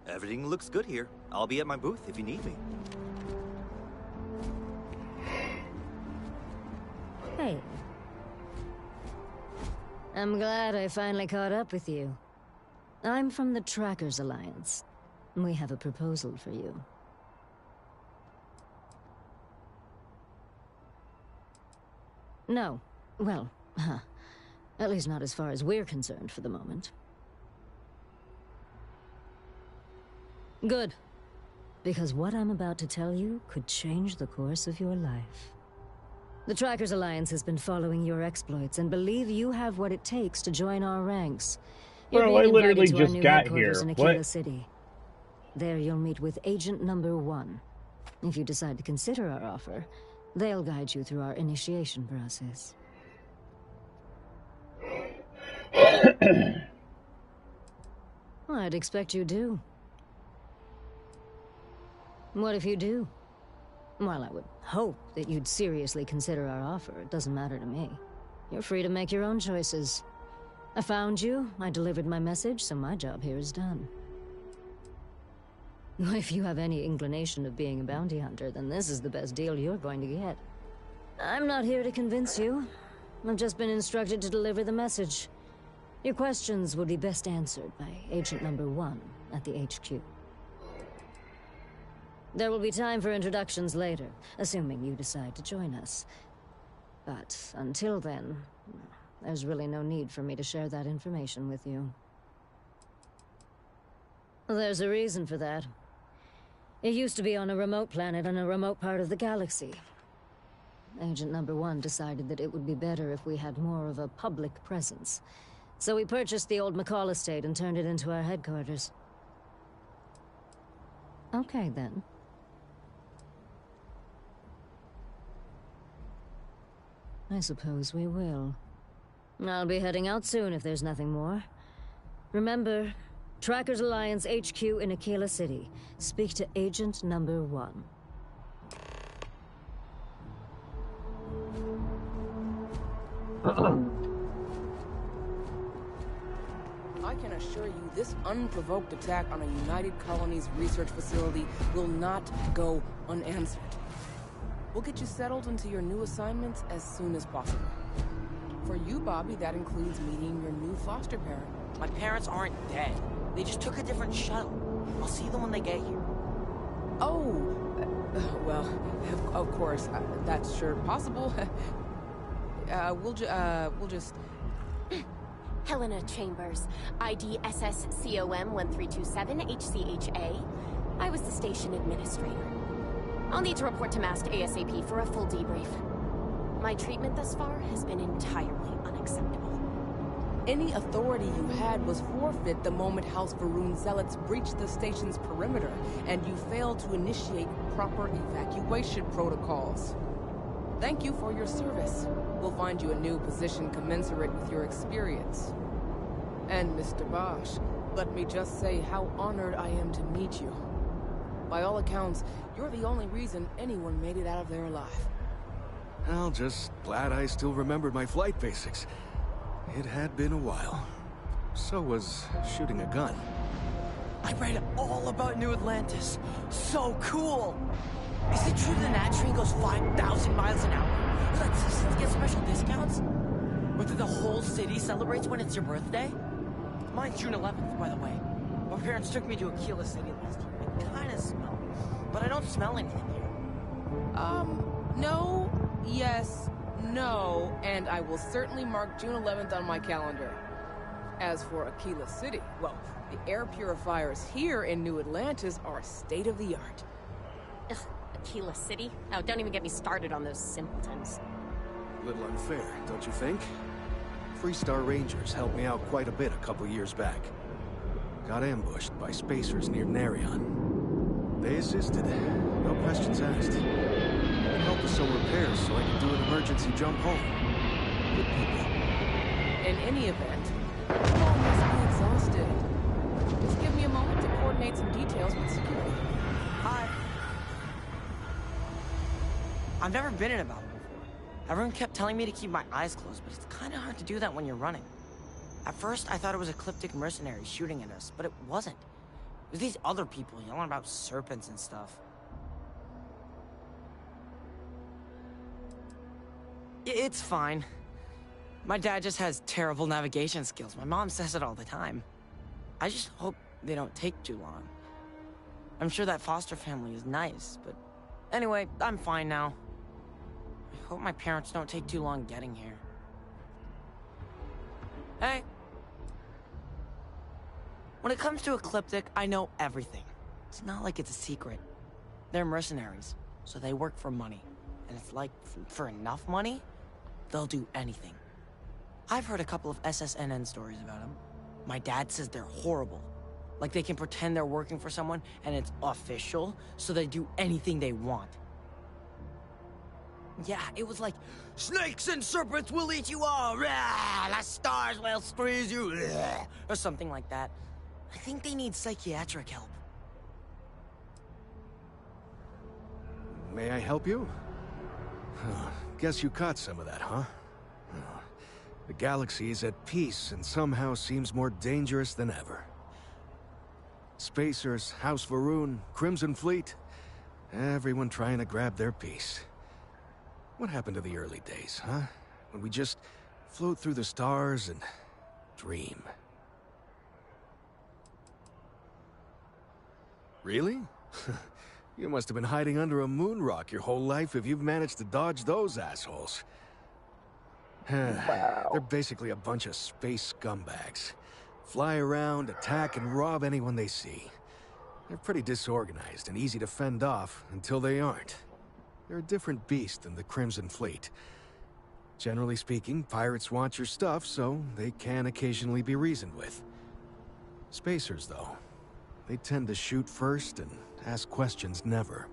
Everything looks good here. I'll be at my booth if you need me. Hey. I'm glad I finally caught up with you. I'm from the Trackers Alliance. We have a proposal for you. No. Well, at least not as far as we're concerned for the moment. Good. Because what I'm about to tell you could change the course of your life. The Trackers Alliance has been following your exploits and believe you have what it takes to join our ranks. Bro, I literally just got here. In Aquila City. There you'll meet with Agent Number 1. If you decide to consider our offer, they'll guide you through our initiation process. I'd expect you do. What if you do? Well, I would hope that you'd seriously consider our offer. It doesn't matter to me. You're free to make your own choices. I found you, I delivered my message, so my job here is done. If you have any inclination of being a bounty hunter, then this is the best deal you're going to get. I'm not here to convince you. I've just been instructed to deliver the message. Your questions would be best answered by Agent Number 1 at the HQ. There will be time for introductions later, assuming you decide to join us. But until then, there's really no need for me to share that information with you. There's a reason for that. It used to be on a remote planet in a remote part of the galaxy. Agent Number 1 decided that it would be better if we had more of a public presence. So we purchased the old McCall estate and turned it into our headquarters. Okay, then. I suppose we will. I'll be heading out soon if there's nothing more. Remember, Trackers Alliance HQ in Aquila City. Speak to Agent Number 1. I can assure you this unprovoked attack on a United Colonies research facility will not go unanswered. We'll get you settled into your new assignments as soon as possible. For you, Bobby, that includes meeting your new foster parent. My parents aren't dead. They just took a different shuttle. I'll see them when they get here. Oh, well, of course, that's sure possible. We'll just... Helena Chambers, ID SSCOM 1327 HCHA. I was the station administrator. I'll need to report to Mast ASAP for a full debrief. My treatment thus far has been entirely unacceptable. Any authority you had was forfeit the moment House Varun zealots breached the station's perimeter, and you failed to initiate proper evacuation protocols. Thank you for your service. We'll find you a new position commensurate with your experience. And Mr. Bosch, let me just say how honored I am to meet you. By all accounts, you're the only reason anyone made it out of there alive. Well, just glad I still remembered my flight basics. It had been a while. So was shooting a gun. I read all about New Atlantis. So cool! Is it true the Nat train goes 5,000 miles an hour? Do that citizens get special discounts? Or that the whole city celebrates when it's your birthday? Mine's June 11th, by the way. My parents took me to Aquila City last year. I kinda smell, but I don't smell anything here. No, yes, no, and I will certainly mark June 11th on my calendar. As for Aquila City, well, the air purifiers here in New Atlantis are state-of-the-art. Ugh, Aquila City? Oh, don't even get me started on those simpletons. A little unfair, don't you think? Freestar Rangers helped me out quite a bit a couple years back. Got ambushed by spacers near Narion. They assisted, no questions asked. Even helped with some repairs so I could do an emergency jump home. Good people. In any event, you all must be exhausted. Just give me a moment to coordinate some details with security. Hi. I've never been in a battle before. Everyone kept telling me to keep my eyes closed, but it's kind of hard to do that when you're running. At first, I thought it was ecliptic mercenaries shooting at us, but it wasn't. It was these other people yelling about serpents and stuff. It's fine. My dad just has terrible navigation skills. My mom says it all the time. I just hope they don't take too long. I'm sure that foster family is nice, but anyway, I'm fine now. I hope my parents don't take too long getting here. Hey. When it comes to Ecliptic, I know everything. It's not like it's a secret. They're mercenaries, so they work for money. And it's like, for enough money, they'll do anything. I've heard a couple of SSNN stories about them. My dad says they're horrible. Like they can pretend they're working for someone and it's official, so they do anything they want. Yeah, it was like, snakes and serpents will eat you all, rah, the stars will squeeze you, rah, or something like that. I think they need psychiatric help. May I help you? Guess you caught some of that, huh? The galaxy is at peace and somehow seems more dangerous than ever. Spacers, House Varun, Crimson Fleet, everyone trying to grab their piece. What happened to the early days, huh? When we just float through the stars and dream. Really? You must have been hiding under a moon rock your whole life if you've managed to dodge those assholes. Wow. They're basically a bunch of space scumbags. Fly around, attack, and rob anyone they see. They're pretty disorganized and easy to fend off until they aren't. They're a different beast than the Crimson Fleet. Generally speaking, pirates want your stuff, so they can occasionally be reasoned with. Spacers, though, they tend to shoot first and ask questions never.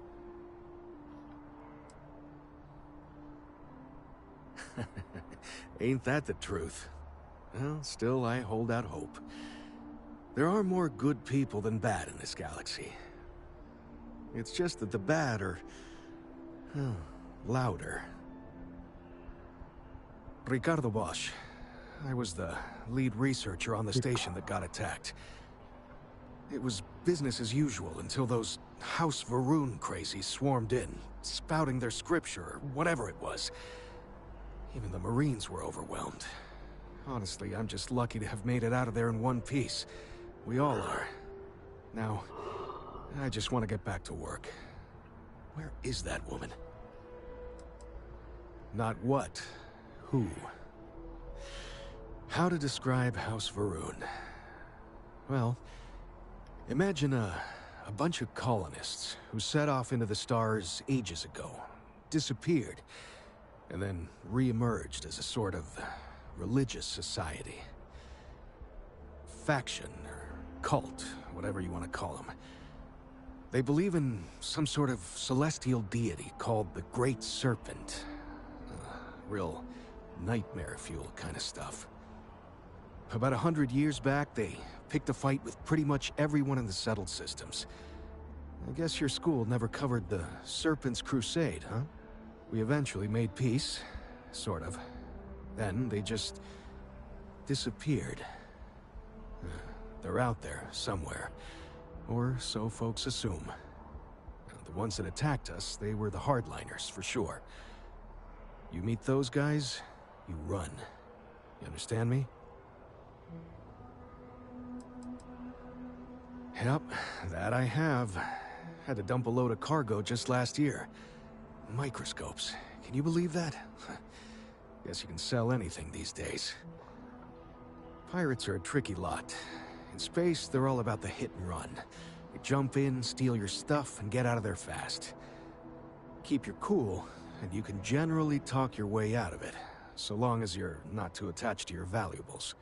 Ain't that the truth? Well, still, I hold out hope. There are more good people than bad in this galaxy. It's just that the bad are louder. Ricardo Bosch. I was the lead researcher on the station that got attacked. It was business as usual until those House Varun crazies swarmed in, spouting their scripture or whatever it was. Even the Marines were overwhelmed. Honestly, I'm just lucky to have made it out of there in one piece. We all are. Now, I just want to get back to work. Where is that woman? Not what, who. How to describe House Varun? Well, imagine a bunch of colonists who set off into the stars ages ago, disappeared, and then re-emerged as a sort of religious society. Faction, or cult, whatever you want to call them. They believe in some sort of celestial deity called the Great Serpent. Real nightmare fuel kind of stuff. About 100 years back, they picked a fight with pretty much everyone in the settled systems. I guess your school never covered the Serpent's Crusade, huh? We eventually made peace, sort of. Then they just disappeared. They're out there, somewhere. Or so folks assume. The ones that attacked us, they were the hardliners, for sure. You meet those guys, you run. You understand me? Yep, that I have. Had to dump a load of cargo just last year. Microscopes. Can you believe that? Guess you can sell anything these days. Pirates are a tricky lot. In space, they're all about the hit and run. They jump in, steal your stuff, and get out of there fast. Keep your cool, and you can generally talk your way out of it, so long as you're not too attached to your valuables.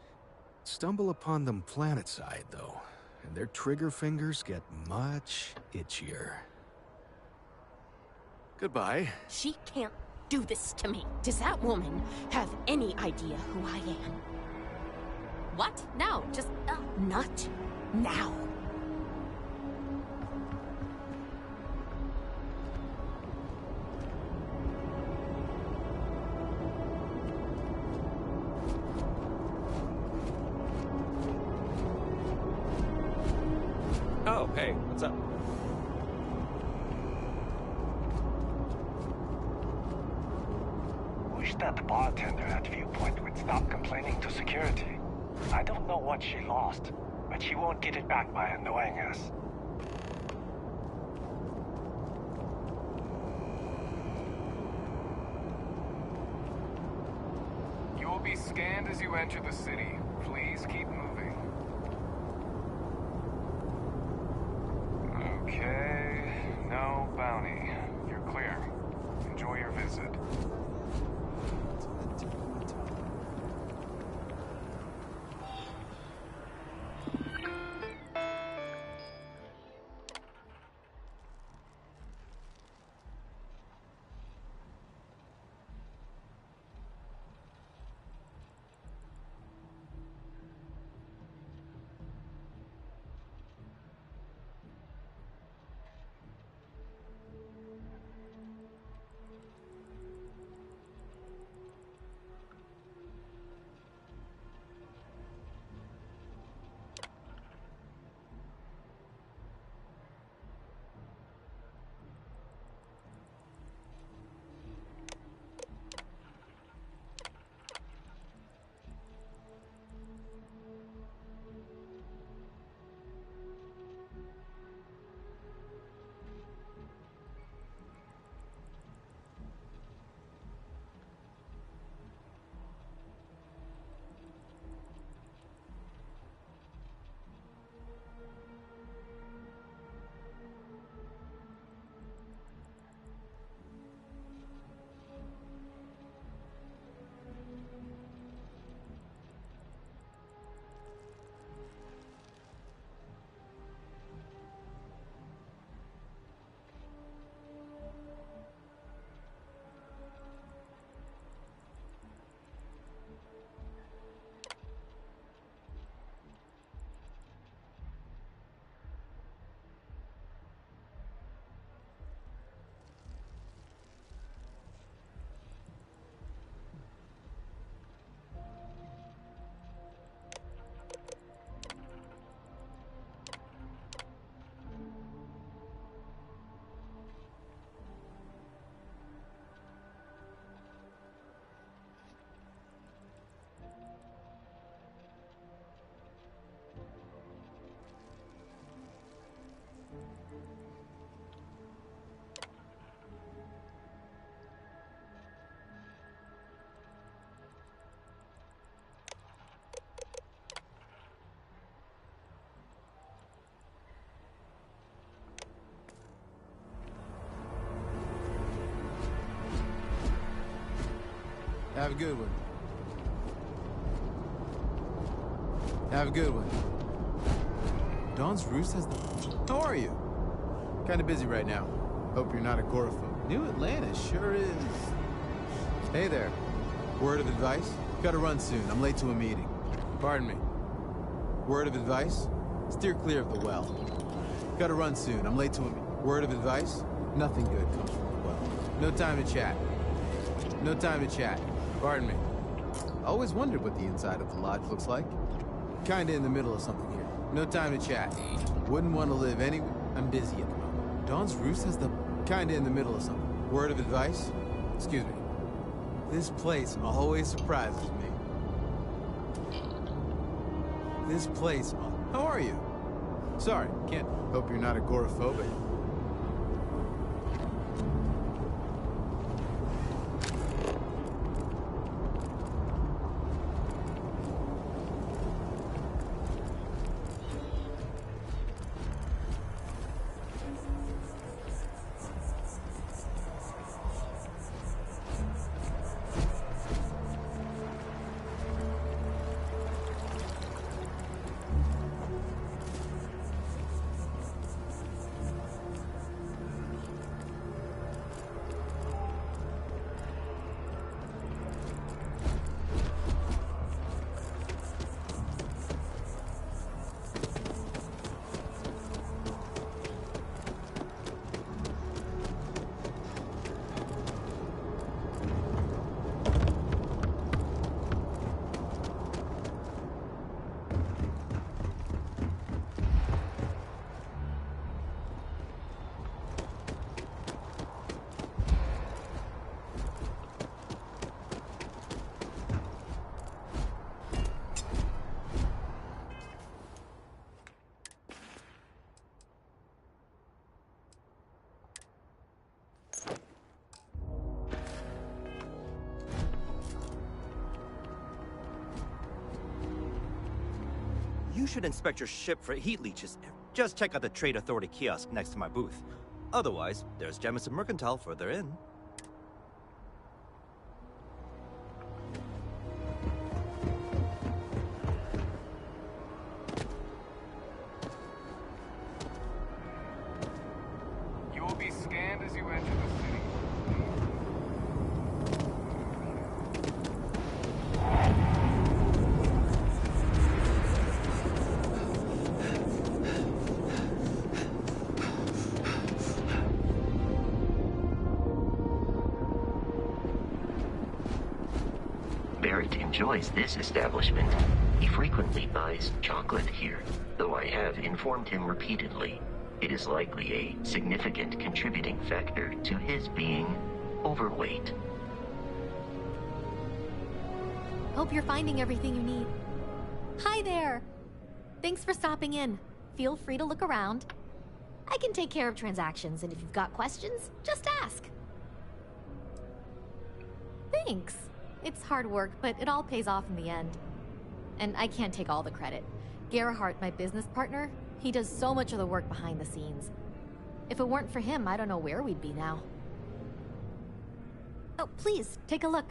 Stumble upon them planetside, though, and their trigger fingers get much itchier. Goodbye. She can't do this to me. Does that woman have any idea who I am? What? No, just not now. Oh, hey, what's up? Wish that bartender at Viewpoint would stop complaining to security. I don't know what she lost, but she won't get it back by annoying us. You will be scanned as you enter the city. Please keep moving. Okay, no bounty. You're clear. Enjoy your visit. Have a good one. Have a good one. Dawn's Roost has the... How are you? Kinda busy right now. Hope you're not agoraphobe. New Atlantis sure is. Hey there. Word of advice? Gotta run soon. I'm late to a meeting. Pardon me. Word of advice? Steer clear of the well. Gotta run soon. I'm late to a meeting. Word of advice? Nothing good comes from the well. No time to chat. No time to chat. Pardon me. Always wondered what the inside of the lodge looks like. Kinda in the middle of something here. No time to chat. Wouldn't want to live anywhere. I'm busy at the moment. Dawn's Roost has the... Kinda in the middle of something. Word of advice? Excuse me. This place always surprises me. This place... How are you? Sorry, can't... Hope you're not agoraphobic. You should inspect your ship for heat leeches. Just check out the Trade Authority kiosk next to my booth. Otherwise, there's Jemison Mercantile further in. You will be scanned as you enter the city. Barrett enjoys this establishment. He frequently buys chocolate here, though I have informed him repeatedly it is likely a significant contributing factor to his being overweight. Hope you're finding everything you need. Hi there! Thanks for stopping in. Feel free to look around. I can take care of transactions, and if you've got questions, just ask. Thanks. It's hard work, but it all pays off in the end. And I can't take all the credit. Gerhardt, my business partner, he does so much of the work behind the scenes. If it weren't for him, I don't know where we'd be now. Oh, please, take a look.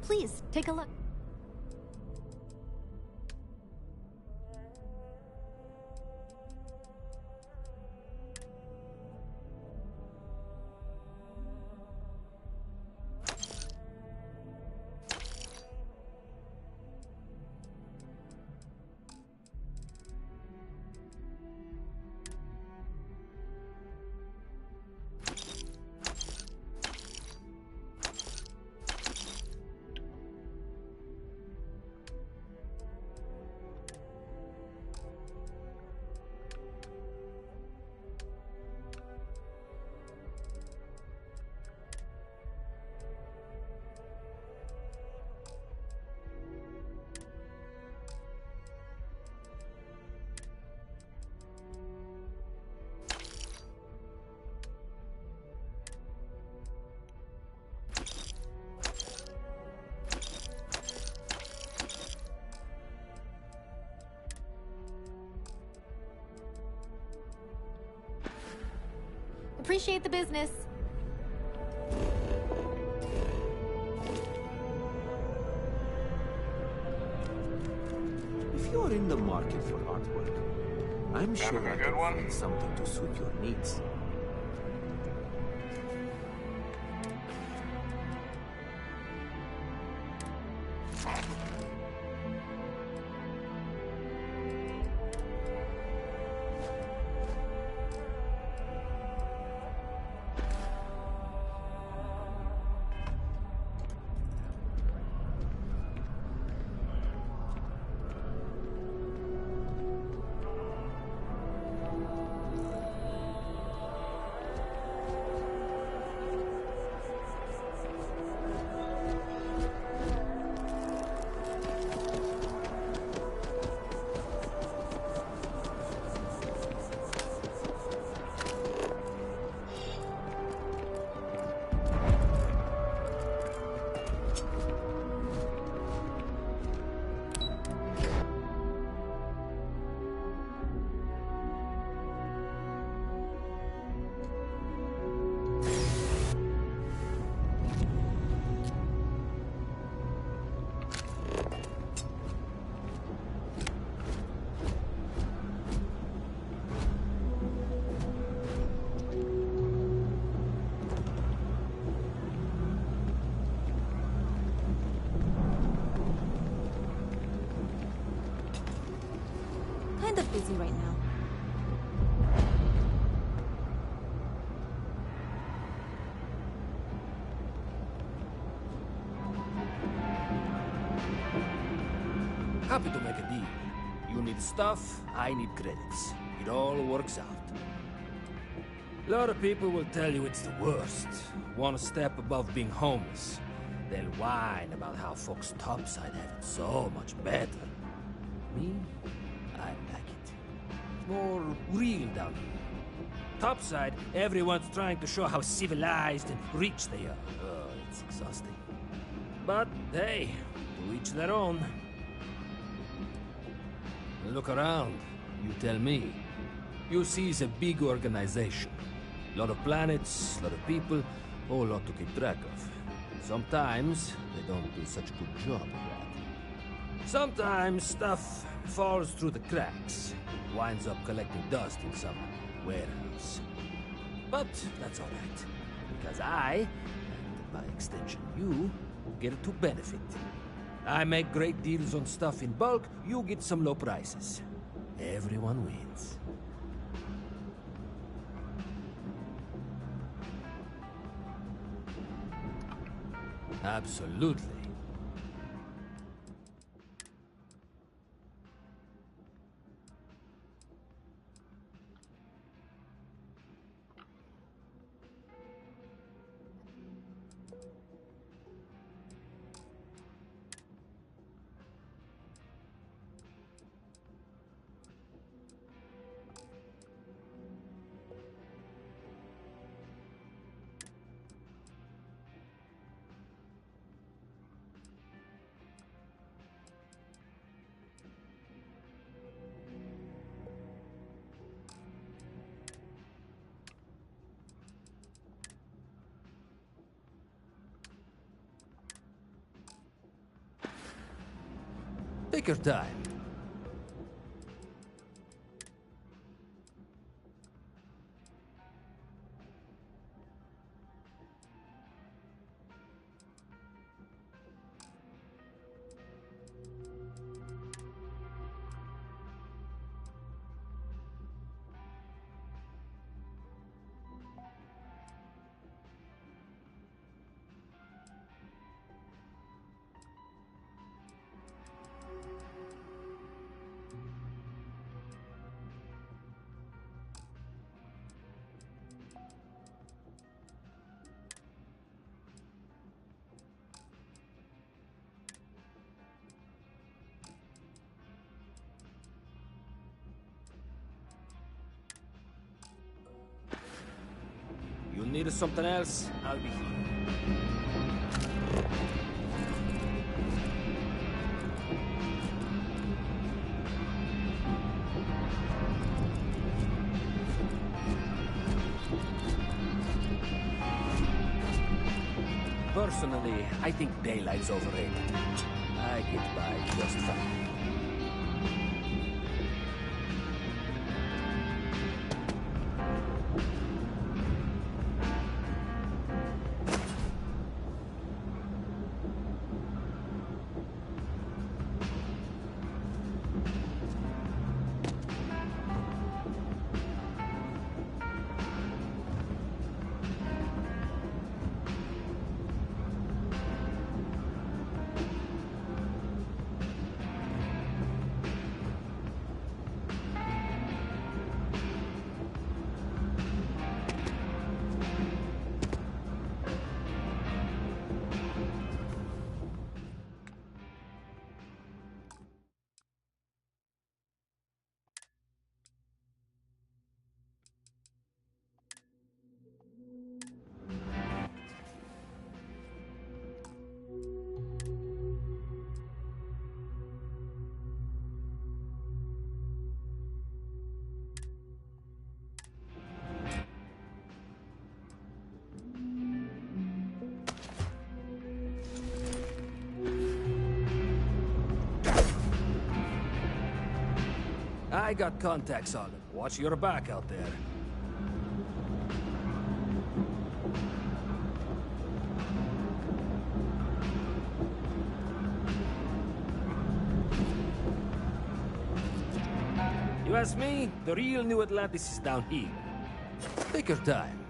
Please, take a look. Appreciate the business. If you're in the market for artwork, I'm sure Having a I good can one? find something to suit your needs. Kind of busy right now. Happy to make a deal. You need stuff, I need credits. It all works out. A lot of people will tell you it's the worst. One step above being homeless. They'll whine about how folks topside have it so much better. Me? I like it. It's more real down here. Topside, everyone's trying to show how civilized and rich they are. Oh, it's exhausting. But hey, to each their own. Look around. You tell me. You see it's a big organization. A lot of planets, a lot of people, whole lot to keep track of. Sometimes they don't do such a good job of that. Sometimes stuff falls through the cracks, winds up collecting dust in some warehouse. But that's all right, because I, and by extension you, get to benefit. I make great deals on stuff in bulk, you get some low prices. Everyone wins. Absolutely. Take your time. You need something else? I'll be here. Personally, I think daylight's overrated. I get by just fine. I got contacts on them. Watch your back out there. You ask me, the real New Atlantis is down here. Take your time.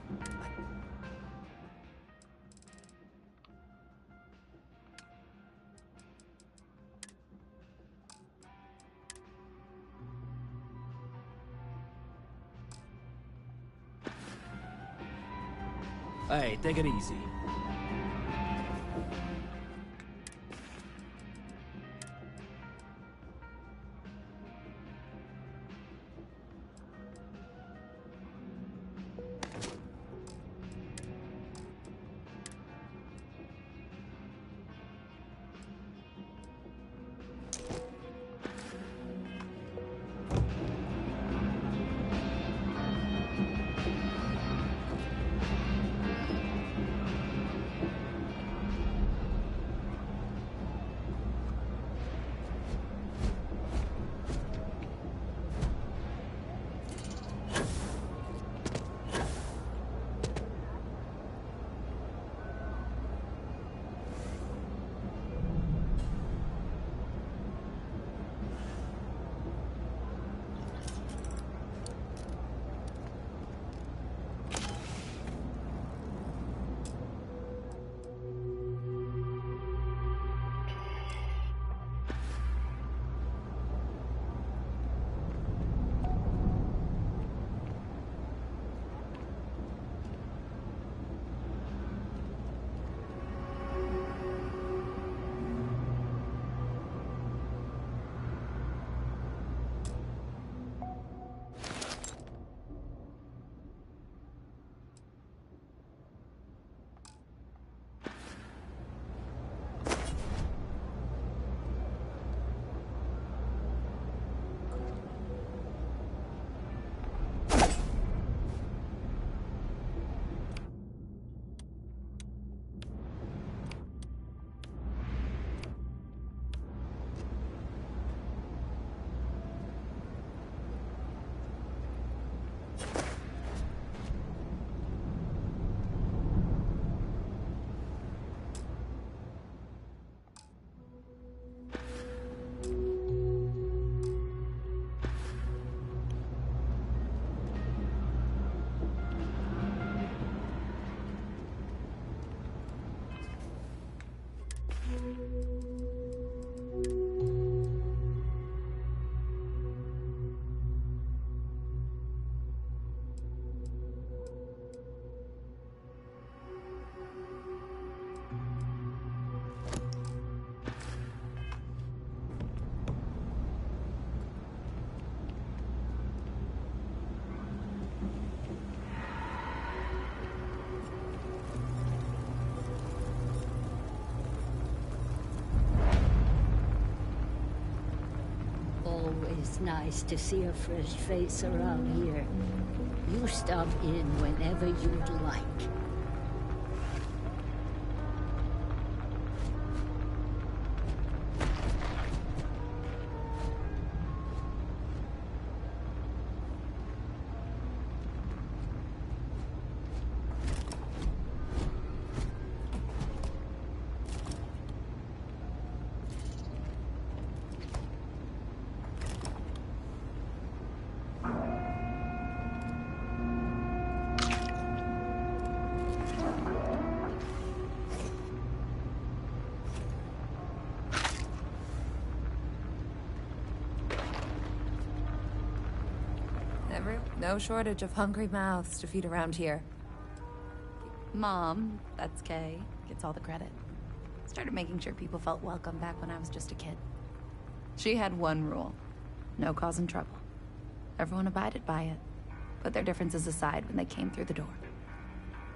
Hey, take it easy. Always nice to see a fresh face around here. You stop in whenever you'd like. No shortage of hungry mouths to feed around here. Mom, that's Kay, gets all the credit. Started making sure people felt welcome back when I was just a kid. She had one rule: no causing trouble. Everyone abided by it, put their differences aside when they came through the door.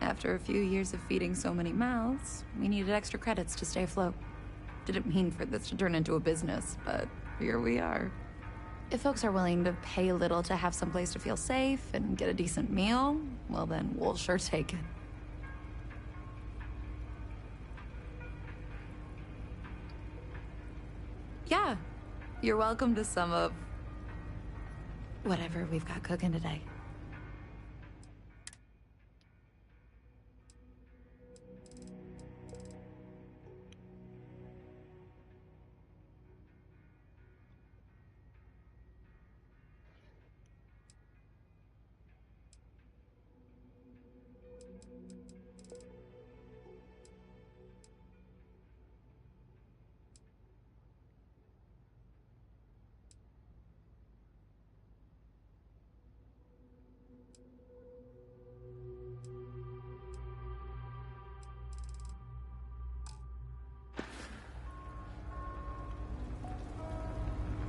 After a few years of feeding so many mouths, we needed extra credits to stay afloat. Didn't mean for this to turn into a business, but here we are. If folks are willing to pay a little to have someplace to feel safe and get a decent meal, well then, we'll sure take it. Yeah, you're welcome to some of whatever we've got cooking today.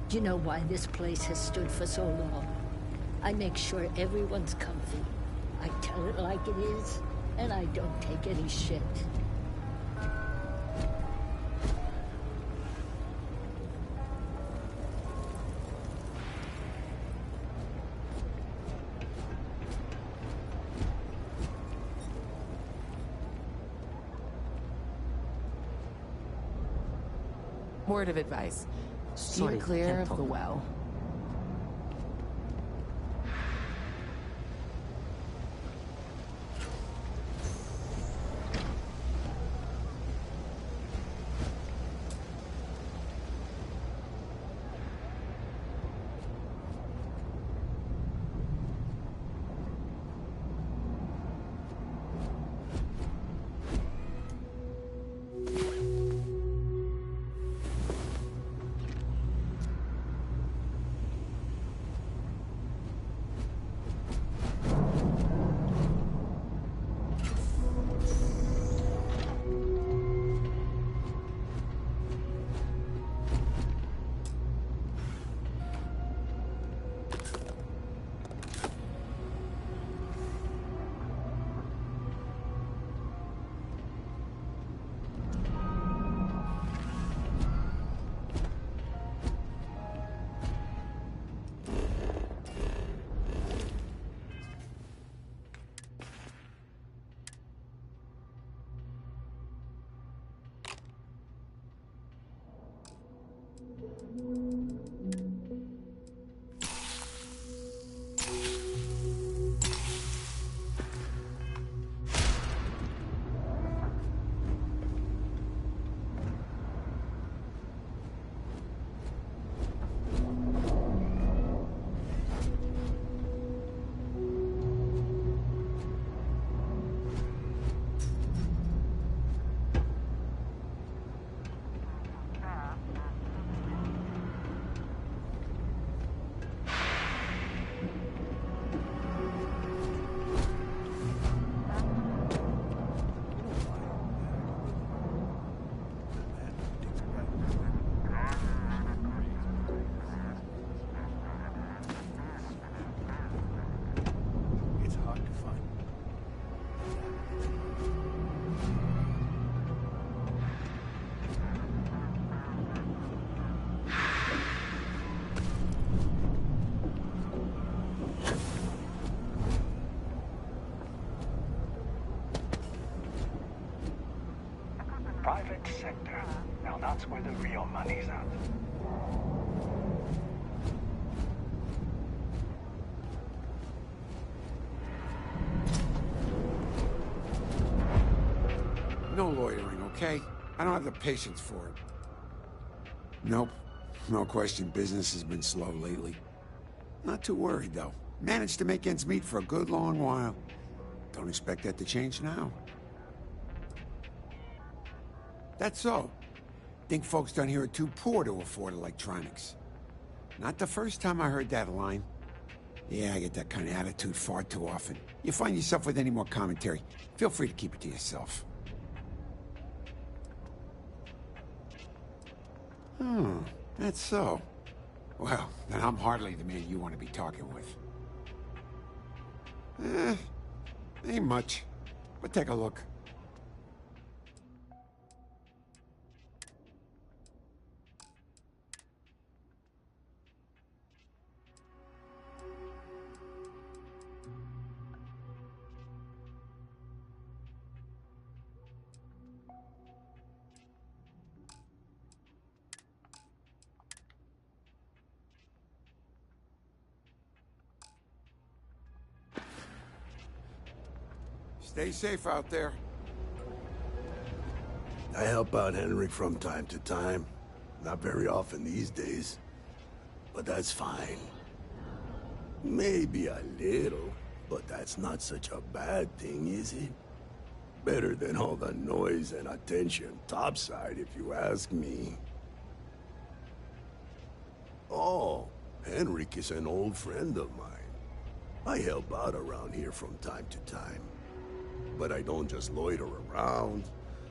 Do you know why this place has stood for so long? I make sure everyone's comfy. I tell it like it is, and I don't take any shit. Word of advice. Steer Sorry, clear can't of talk. the well. private sector. Now that's where the real money's at. No loitering, okay? I don't have the patience for it. Nope. No question, business has been slow lately. Not too worried, though. Managed to make ends meet for a good long while. Don't expect that to change now. That's so. Think folks down here are too poor to afford electronics. Not the first time I heard that line. Yeah, I get that kind of attitude far too often. You find yourself with any more commentary, feel free to keep it to yourself. That's so. Well, then I'm hardly the man you want to be talking with. Ain't much. But take a look. Stay safe out there. I help out Henry from time to time. Not very often these days. But that's fine. Maybe a little, but that's not such a bad thing, is it? Better than all the noise and attention topside, if you ask me. Oh, Henrik is an old friend of mine. I help out around here from time to time. But I don't just loiter around.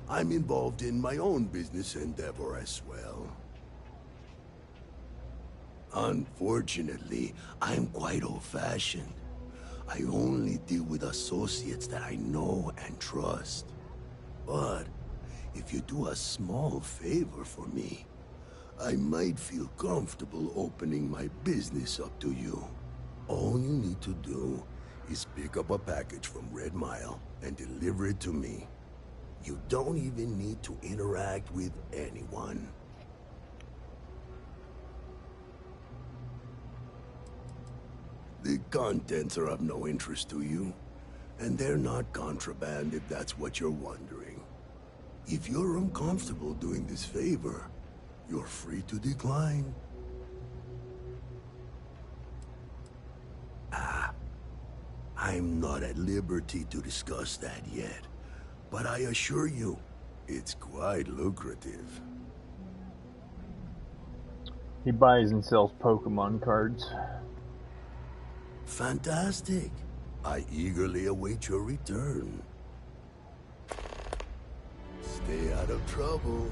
I'm involved in my own business endeavor as well. Unfortunately, I'm quite old-fashioned. I only deal with associates that I know and trust. But if you do a small favor for me, I might feel comfortable opening my business up to you. All you need to do is pick up a package from Red Mile and deliver it to me. You don't even need to interact with anyone. The contents are of no interest to you, and they're not contraband if that's what you're wondering. If you're uncomfortable doing this favor, you're free to decline. I'm not at liberty to discuss that yet, but I assure you, it's quite lucrative. He buys and sells Pokemon cards. Fantastic. I eagerly await your return. Stay out of trouble.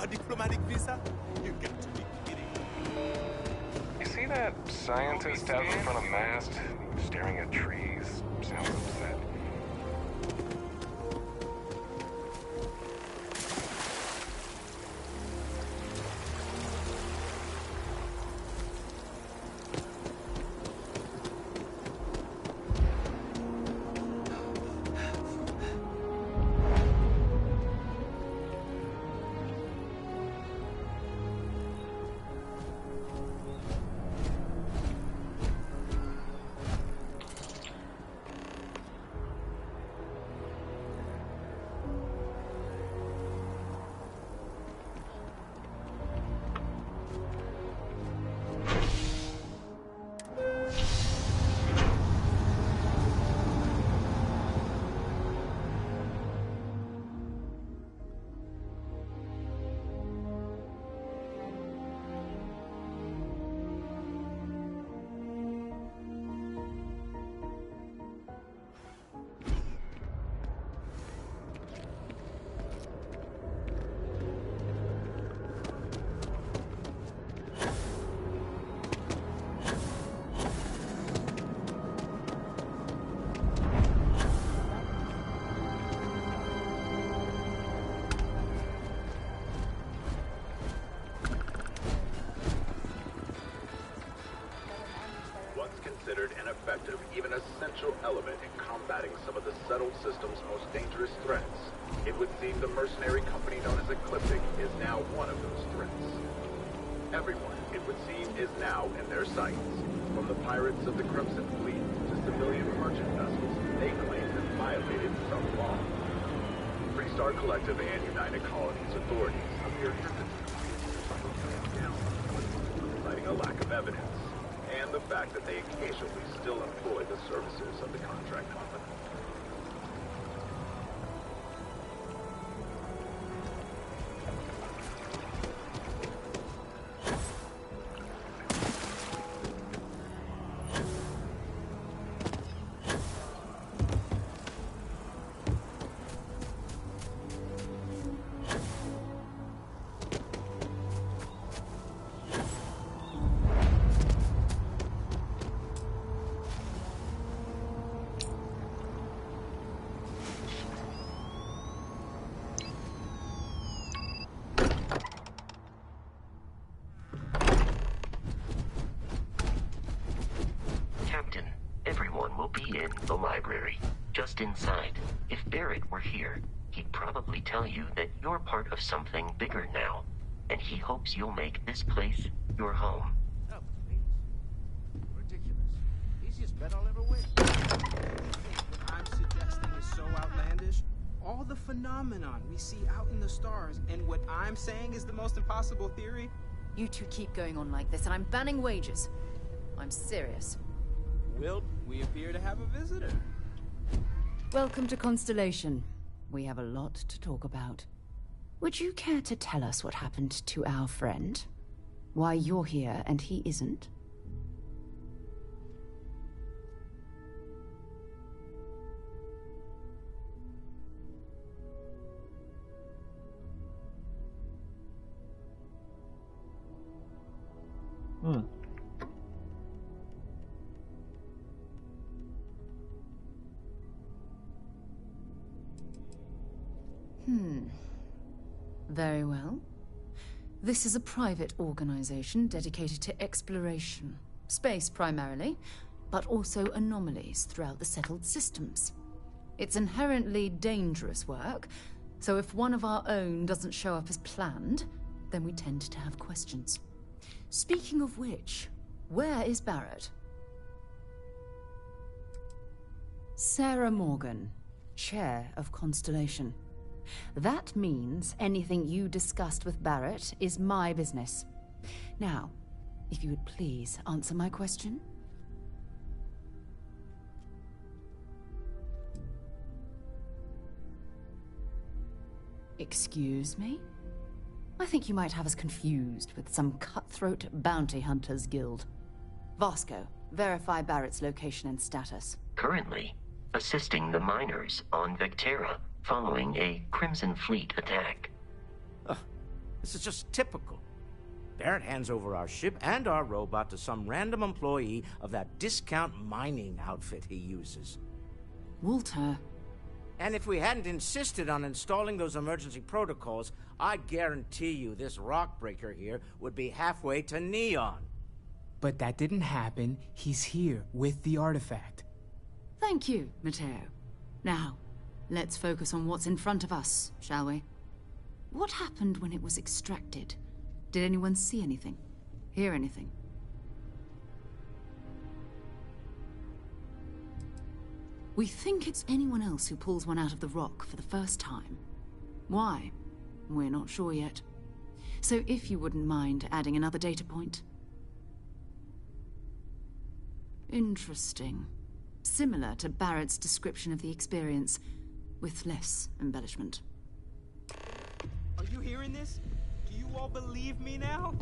A diplomatic visa? You got to be kidding. You see that scientist out in front of mast, staring at trees? Sounds upset. Considered an effective, even essential element in combating some of the settled system's most dangerous threats. It would seem the mercenary company known as Ecliptic is now one of those threats. Everyone, it would seem, is now in their sights. From the pirates of the Crimson Fleet to civilian merchant vessels they claim have violated some law. Freestar Collective and United Colonies authorities appear hesitant citing a lack of evidence, and the fact that they occasionally still employ the services of the contract company. The library, just inside. If Barrett were here, he'd probably tell you that you're part of something bigger now, and he hopes you'll make this place your home. Oh, please. Ridiculous. Easiest bet I'll ever win. What I'm suggesting is so outlandish. All the phenomenon we see out in the stars, and what I'm saying is the most impossible theory. You two keep going on like this, and I'm banning wagers. I'm serious. Will, we appear to have a visitor. Welcome to Constellation. We have a lot to talk about. Would you care to tell us what happened to our friend? Why you're here and he isn't? Very well. This is a private organization dedicated to exploration. Space primarily, but also anomalies throughout the settled systems. It's inherently dangerous work, so if one of our own doesn't show up as planned, then we tend to have questions. Speaking of which, where is Barrett? Sarah Morgan, Chair of Constellation. That means anything you discussed with Barrett is my business. Now, if you would please answer my question. Excuse me? I think you might have us confused with some cutthroat bounty hunters guild. Vasco, verify Barrett's location and status. Currently, assisting the miners on Vectera following a Crimson Fleet attack. This is just typical. Barrett hands over our ship and our robot to some random employee of that discount mining outfit he uses. Walter. And if we hadn't insisted on installing those emergency protocols, I guarantee you this rock breaker here would be halfway to Neon. But that didn't happen. He's here with the artifact. Thank you, Matteo. Now, let's focus on what's in front of us, shall we? What happened when it was extracted? Did anyone see anything? Hear anything? We think it's anyone else who pulls one out of the rock for the first time. Why? We're not sure yet. So if you wouldn't mind adding another data point. Interesting. Similar to Barrett's description of the experience, with less embellishment. Are you hearing this? Do you all believe me now?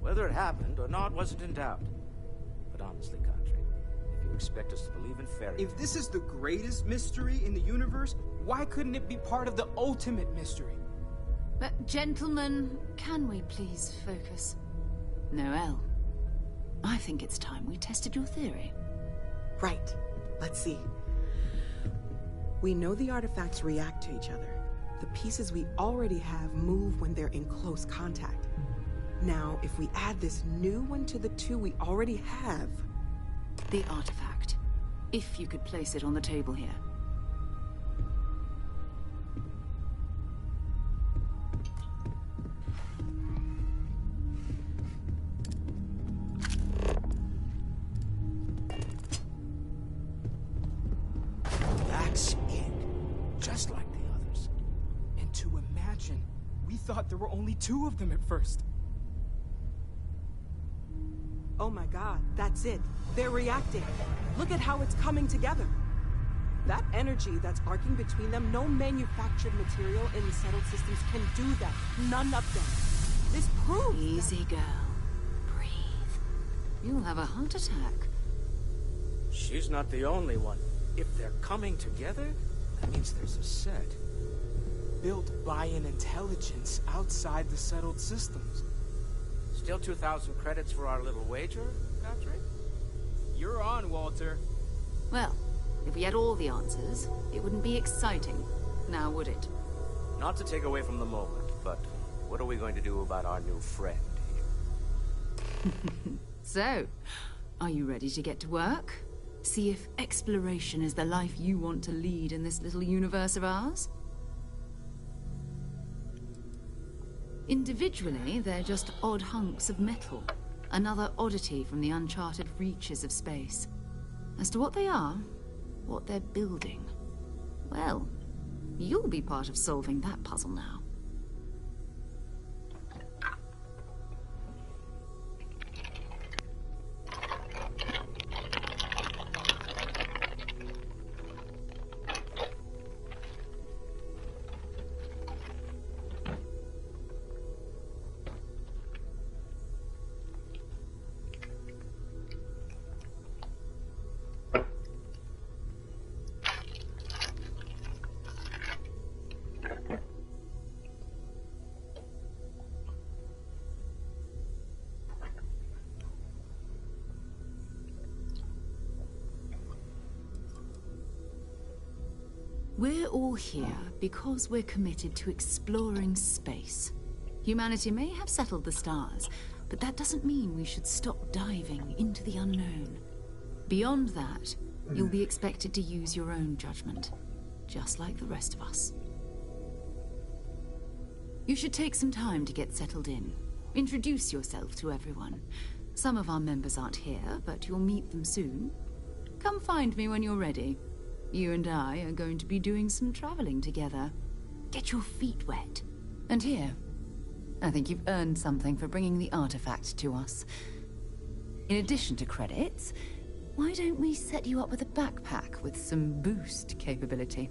Whether it happened or not wasn't in doubt. But honestly, Kadri, if you expect us to believe in fairy tales... If this is the greatest mystery in the universe, why couldn't it be part of the ultimate mystery? But gentlemen, can we please focus? Noelle, I think it's time we tested your theory. Right. Let's see. We know the artifacts react to each other. The pieces we already have move when they're in close contact. Now, if we add this new one to the two we already have... The artifact. If you could place it on the table here. That's it. Just like the others. And to imagine, we thought there were only 2 of them at first. Oh my god, that's it. They're reacting. Look at how it's coming together. That energy that's arcing between them, no manufactured material in the settled systems can do that. None of them. This proves Easy, girl. Breathe. You'll have a heart attack. She's not the only one. If they're coming together, that means there's a set. Built by an intelligence outside the settled systems. Still 2,000 credits for our little wager, Patrick? You're on, Walter. Well, if we had all the answers, it wouldn't be exciting, now would it? Not to take away from the moment, but what are we going to do about our new friend here? So, are you ready to get to work? See if exploration is the life you want to lead in this little universe of ours? Individually, they're just odd hunks of metal. Another oddity from the uncharted reaches of space. As to what they are, what they're building, well, you'll be part of solving that puzzle now. We're all here because we're committed to exploring space. Humanity may have settled the stars, but that doesn't mean we should stop diving into the unknown. Beyond that, you'll be expected to use your own judgment, just like the rest of us. You should take some time to get settled in. Introduce yourself to everyone. Some of our members aren't here, but you'll meet them soon. Come find me when you're ready. You and I are going to be doing some traveling together. Get your feet wet. And here, I think you've earned something for bringing the artifact to us. In addition to credits, why don't we set you up with a backpack with some boost capability?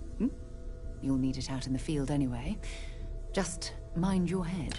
You'll need it out in the field anyway. Just mind your head.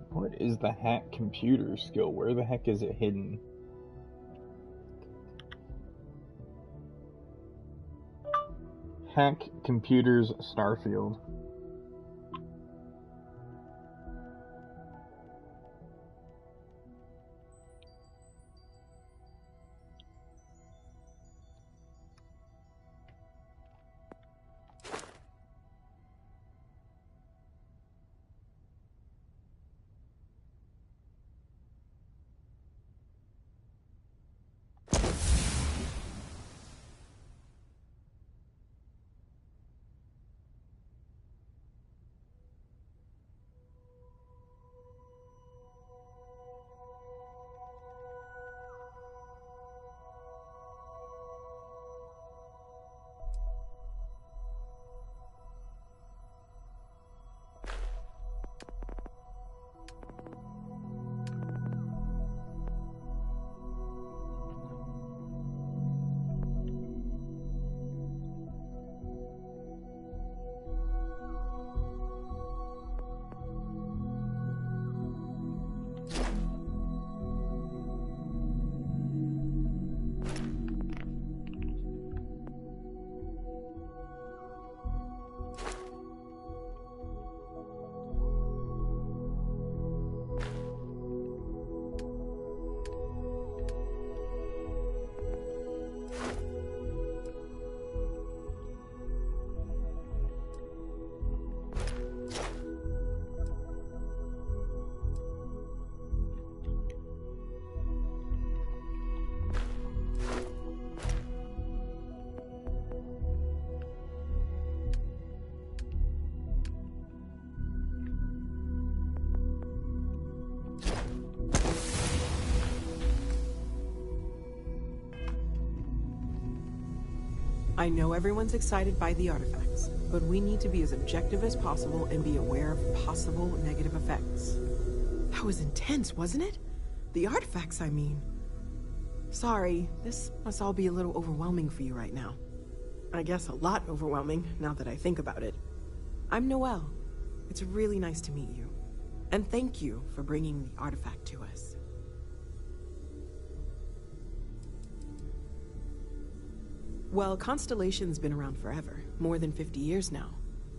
What is the hack computer skill? Where the heck is it hidden? Hack computers Starfield. I know everyone's excited by the artifacts, but we need to be as objective as possible and be aware of possible negative effects. That was intense, wasn't it? The artifacts, I mean. Sorry, this must all be a little overwhelming for you right now. I guess a lot overwhelming, now that I think about it. I'm Noelle. It's really nice to meet you. And thank you for bringing the artifact to us. Well, Constellation's been around forever, more than 50 years now.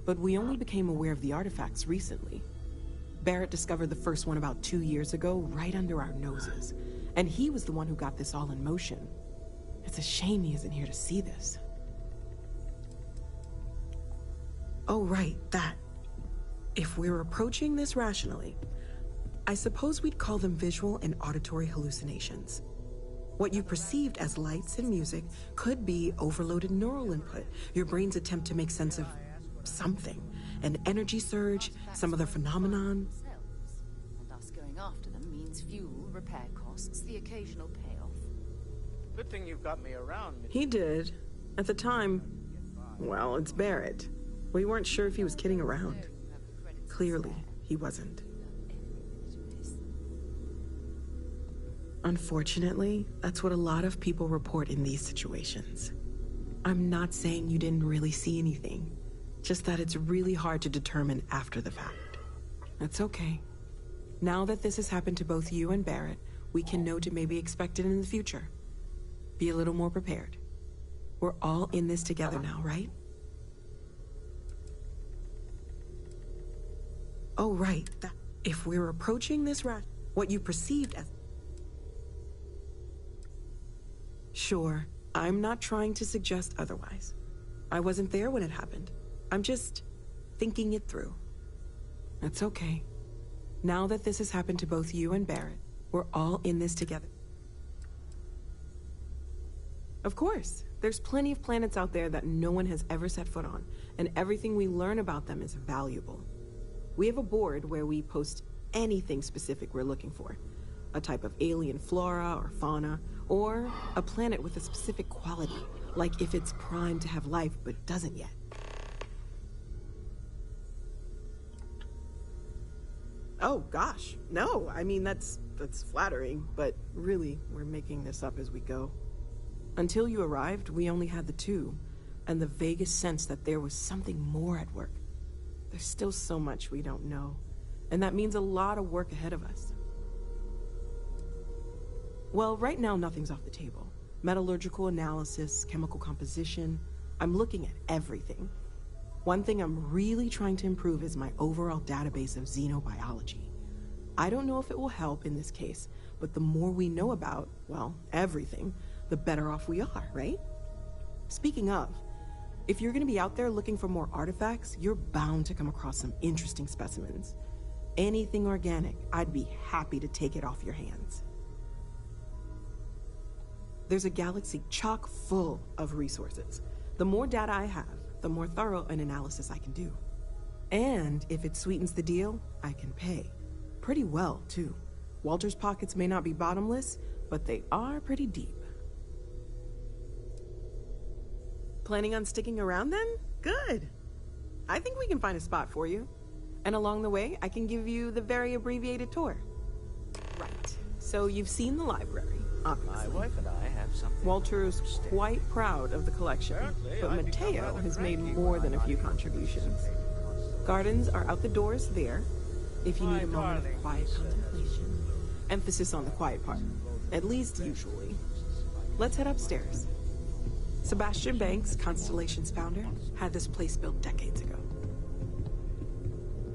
But we only became aware of the artifacts recently. Barrett discovered the first one about 2 years ago, right under our noses. And he was the one who got this all in motion. It's a shame he isn't here to see this. Oh, right, that. If we're approaching this rationally, I suppose we'd call them visual and auditory hallucinations. What you perceived as lights and music could be overloaded neural input, your brain's attempt to make sense of something. An energy surge, some other phenomenon. And us going after them means fuel, repair costs, the occasional payoff. Good thing you've got me around. He did. At the time, well, it's Barrett. We weren't sure if he was kidding around. Clearly, he wasn't. Unfortunately, that's what a lot of people report in these situations. I'm not saying you didn't really see anything, just that it's really hard to determine after the fact. That's okay. Now that this has happened to both you and Barrett, we can know to maybe expect it in the future. Be a little more prepared. We're all in this together now, right? Oh, right. If we're approaching this what you perceived as... Sure, I'm not trying to suggest otherwise. I wasn't there when it happened. I'm just thinking it through. That's okay. Now that this has happened to both you and Barrett, we're all in this together. Of course, there's plenty of planets out there that no one has ever set foot on, and everything we learn about them is valuable. We have a board where we post anything specific we're looking for. A type of alien flora or fauna, or a planet with a specific quality, like if it's primed to have life but doesn't yet. Oh gosh, no, I mean that's flattering, but really, we're making this up as we go. Until you arrived, we only had the two, and the vaguest sense that there was something more at work. There's still so much we don't know, and that means a lot of work ahead of us. Well, right now nothing's off the table. Metallurgical analysis, chemical composition, I'm looking at everything. One thing I'm really trying to improve is my overall database of xenobiology. I don't know if it will help in this case, but the more we know about, well, everything, the better off we are, right? Speaking of, if you're gonna be out there looking for more artifacts, you're bound to come across some interesting specimens. Anything organic, I'd be happy to take it off your hands. There's a galaxy chock full of resources. The more data I have, the more thorough an analysis I can do. And if it sweetens the deal, I can pay. Pretty well, too. Walter's pockets may not be bottomless, but they are pretty deep. Planning on sticking around then? Good. I think we can find a spot for you. And along the way, I can give you the very abbreviated tour. Right. So you've seen the library, obviously. My wife and I have something. Walter is quite proud of the collection, but Mateo has made more than a few contributions. Gardens are out the doors there, if you need a moment of quiet contemplation. Emphasis on the quiet part, at least usually. Let's head upstairs. Sebastian Banks, Constellation's founder, had this place built decades ago.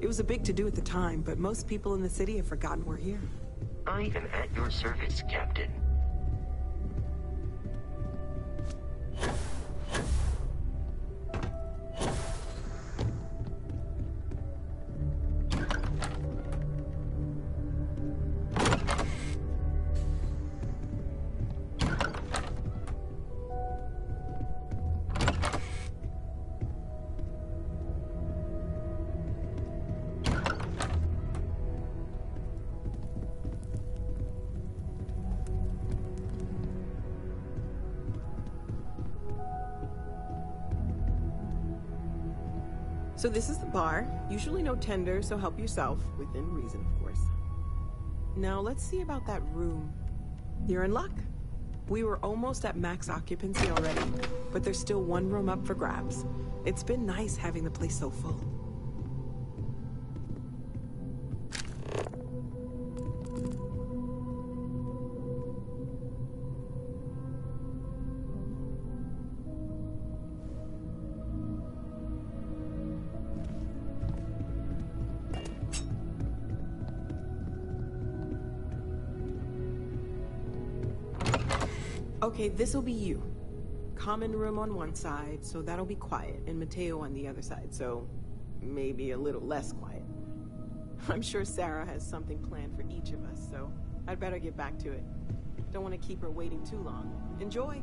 It was a big to-do at the time, but most people in the city have forgotten we're here. I am at your service, Captain. So this is the bar. Usually no tender, so help yourself, within reason, of course. Now let's see about that room. You're in luck. We were almost at max occupancy already, but there's still one room up for grabs. It's been nice having the place so full. Okay, this'll be you. Common room on one side, so that'll be quiet, and Mateo on the other side, so maybe a little less quiet. I'm sure Sarah has something planned for each of us, so I'd better get back to it. Don't want to keep her waiting too long. Enjoy!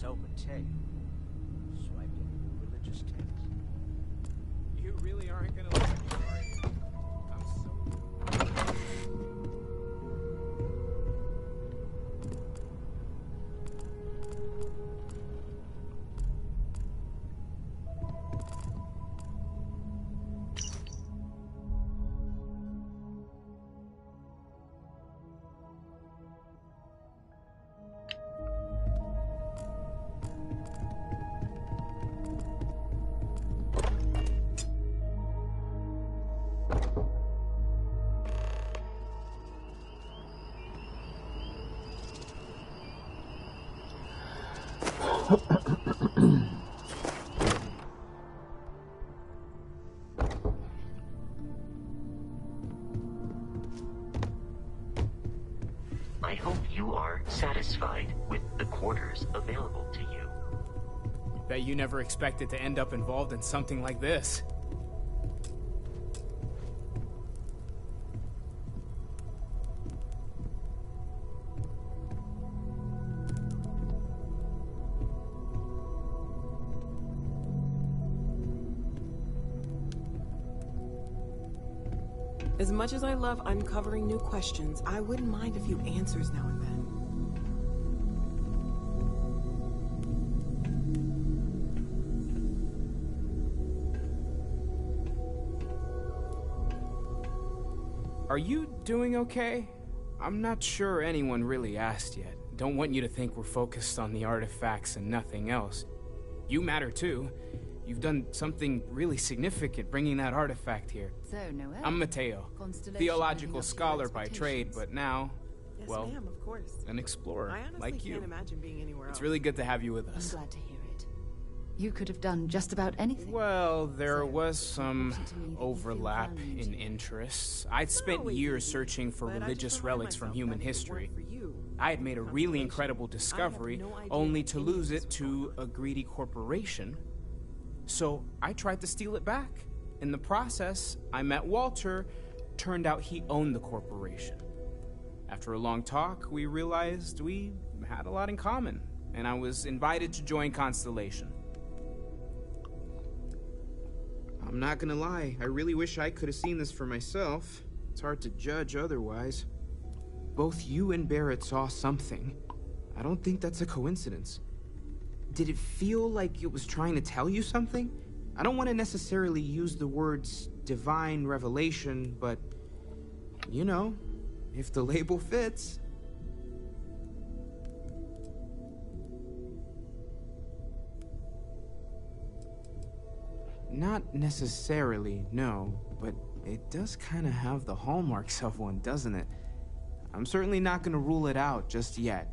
So, Mateo, swiped in religious text. You really aren't gonna let me, are you? I'm so... I hope you are satisfied with the quarters available to you. Bet you never expected to end up involved in something like this. As much as I love uncovering new questions, I wouldn't mind a few answers now and then. Are you doing okay? I'm not sure anyone really asked yet. Don't want you to think we're focused on the artifacts and nothing else. You matter too. You've done something really significant bringing that artifact here. So, Noel. I'm Mateo, theological scholar by trade, but now, Yes, well, ma'am, of course. an explorer I honestly like you. can't imagine being anywhere else. It's really good to have you with us. I'm glad to hear it. You could have done just about anything. Well, there was some overlap in interests. I'd spent years searching for religious relics from human history. I had made a really incredible discovery, only to lose it to a greedy corporation. So I tried to steal it back. In the process, I met Walter. Turned out he owned the corporation. After a long talk, we realized we had a lot in common, and I was invited to join Constellation. I'm not gonna lie, I really wish I could have seen this for myself. It's hard to judge otherwise. Both you and Barrett saw something. I don't think that's a coincidence. Did it feel like it was trying to tell you something? I don't want to necessarily use the words divine revelation, but, you know, if the label fits. Not necessarily, no, but it does kind of have the hallmarks of one, doesn't it? I'm certainly not going to rule it out just yet.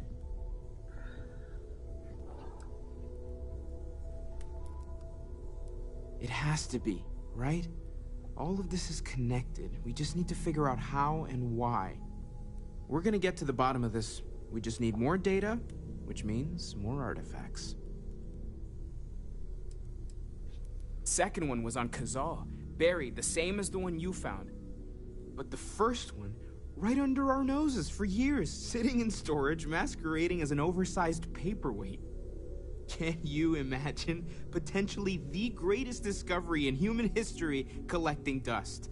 It has to be, right? All of this is connected. We just need to figure out how and why. We're gonna get to the bottom of this. We just need more data, which means more artifacts. Second one was on Kazal, buried, the same as the one you found. But the first one, right under our noses for years, sitting in storage, masquerading as an oversized paperweight. Can you imagine? Potentially the greatest discovery in human history collecting dust.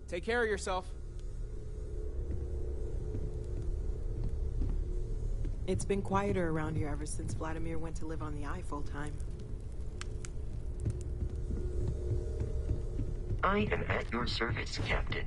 Take care of yourself. It's been quieter around here ever since Vladimir went to live on the Eye full-time. I am at your service, Captain.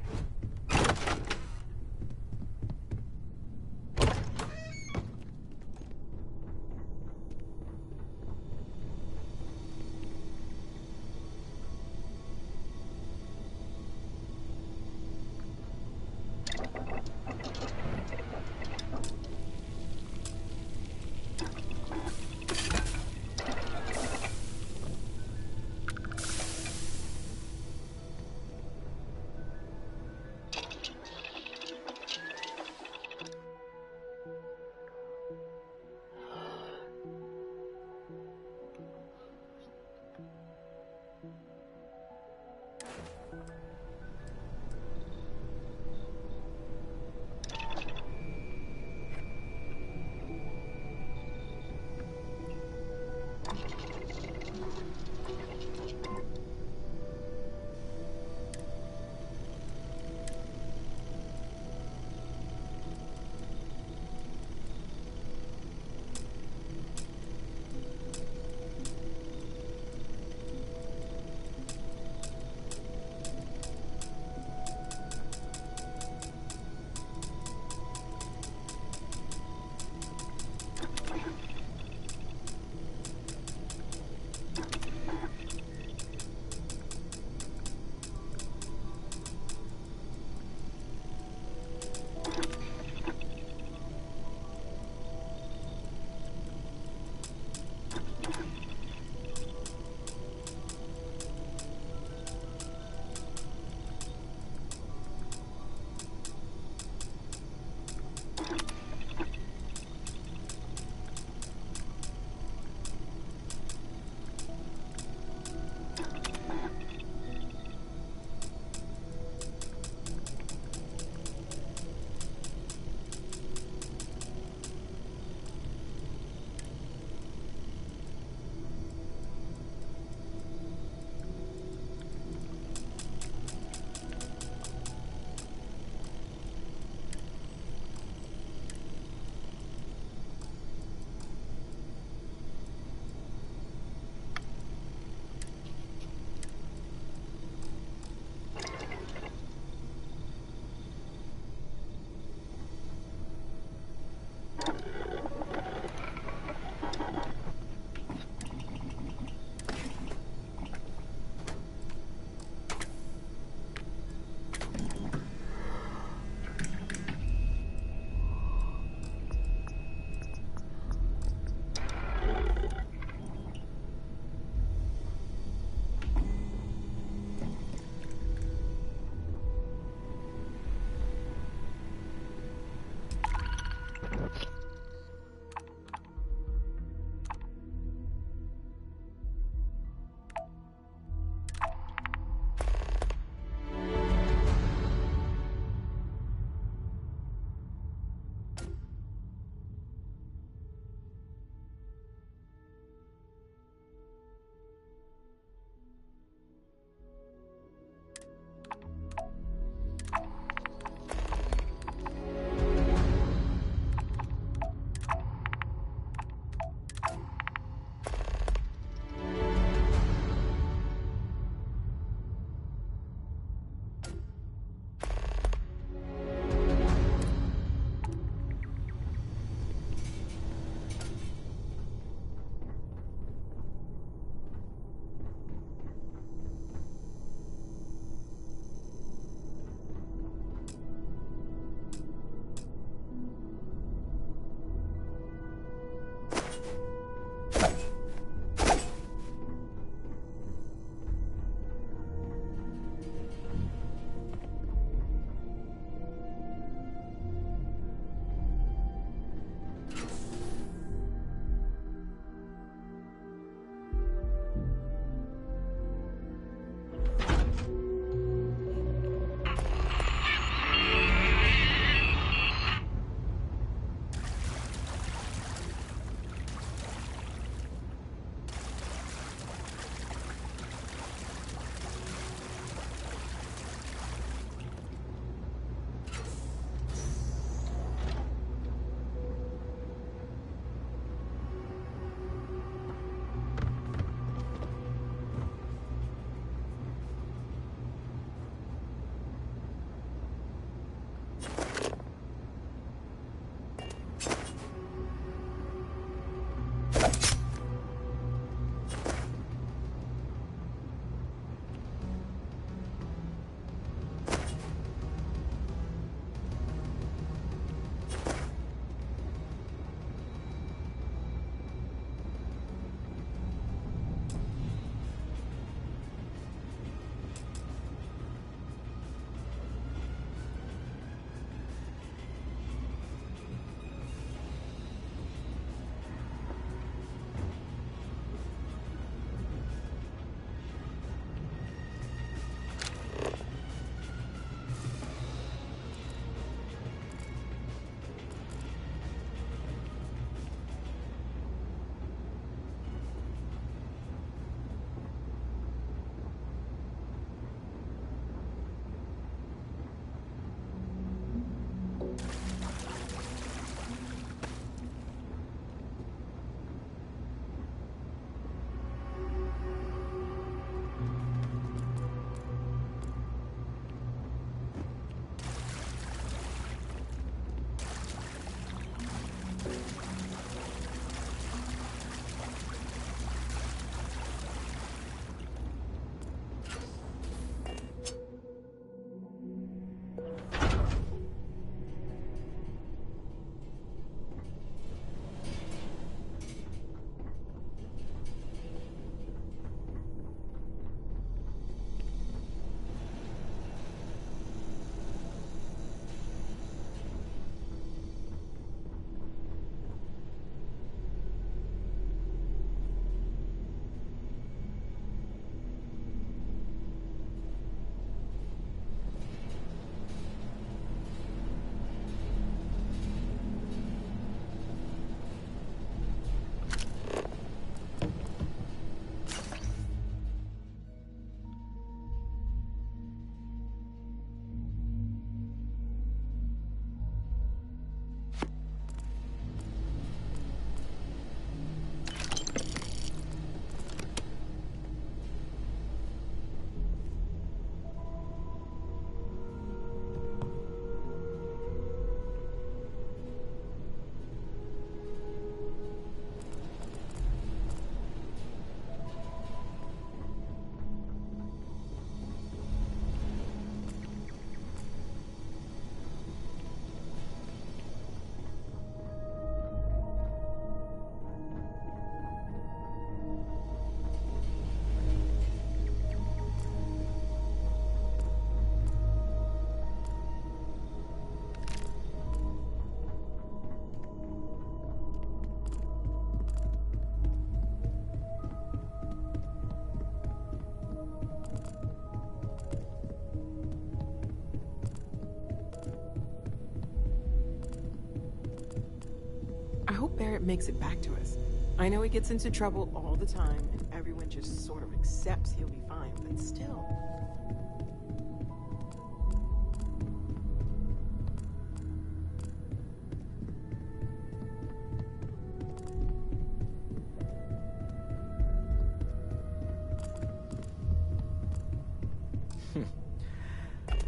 Barrett makes it back to us. I know he gets into trouble all the time, and everyone just sort of accepts he'll be fine, but still.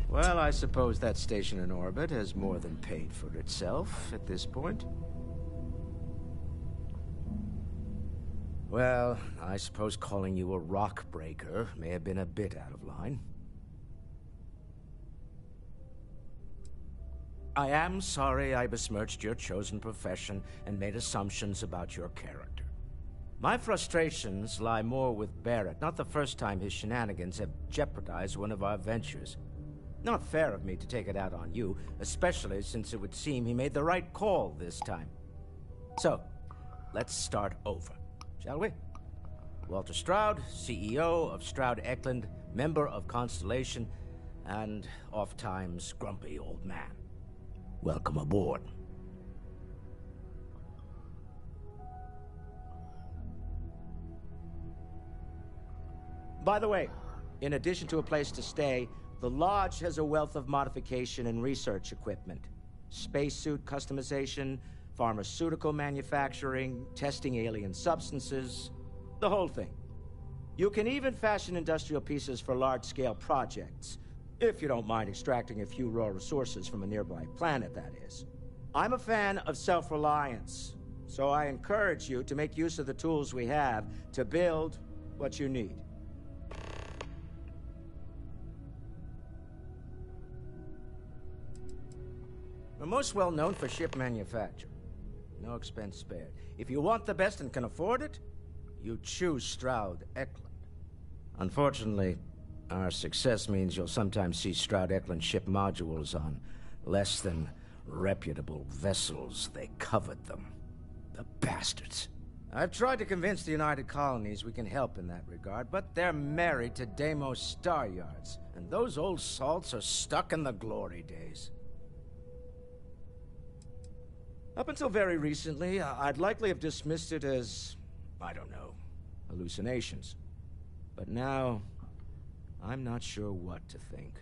Well, I suppose that station in orbit has more than paid for itself at this point. Well, I suppose calling you a rock breaker may have been a bit out of line. I am sorry I besmirched your chosen profession and made assumptions about your character. My frustrations lie more with Barrett, not the first time his shenanigans have jeopardized one of our ventures. Not fair of me to take it out on you, especially since it would seem he made the right call this time. So, let's start over, shall we? Walter Stroud, CEO of Stroud Eklund, member of Constellation, and oft-times grumpy old man. Welcome aboard. By the way, in addition to a place to stay, the Lodge has a wealth of modification and research equipment. Spacesuit customization, pharmaceutical manufacturing, testing alien substances, the whole thing. You can even fashion industrial pieces for large-scale projects, if you don't mind extracting a few raw resources from a nearby planet, that is. I'm a fan of self-reliance, so I encourage you to make use of the tools we have to build what you need. We're most well known for ship manufacture. No expense spared. If you want the best and can afford it, you choose Stroud Eklund. Unfortunately, our success means you'll sometimes see Stroud Eklund ship modules on less than reputable vessels. They covet them. The bastards. I've tried to convince the United Colonies we can help in that regard, but they're married to Deimos Star Yards, and those old salts are stuck in the glory days. Up until very recently, I'd likely have dismissed it as, I don't know, hallucinations. But now, I'm not sure what to think.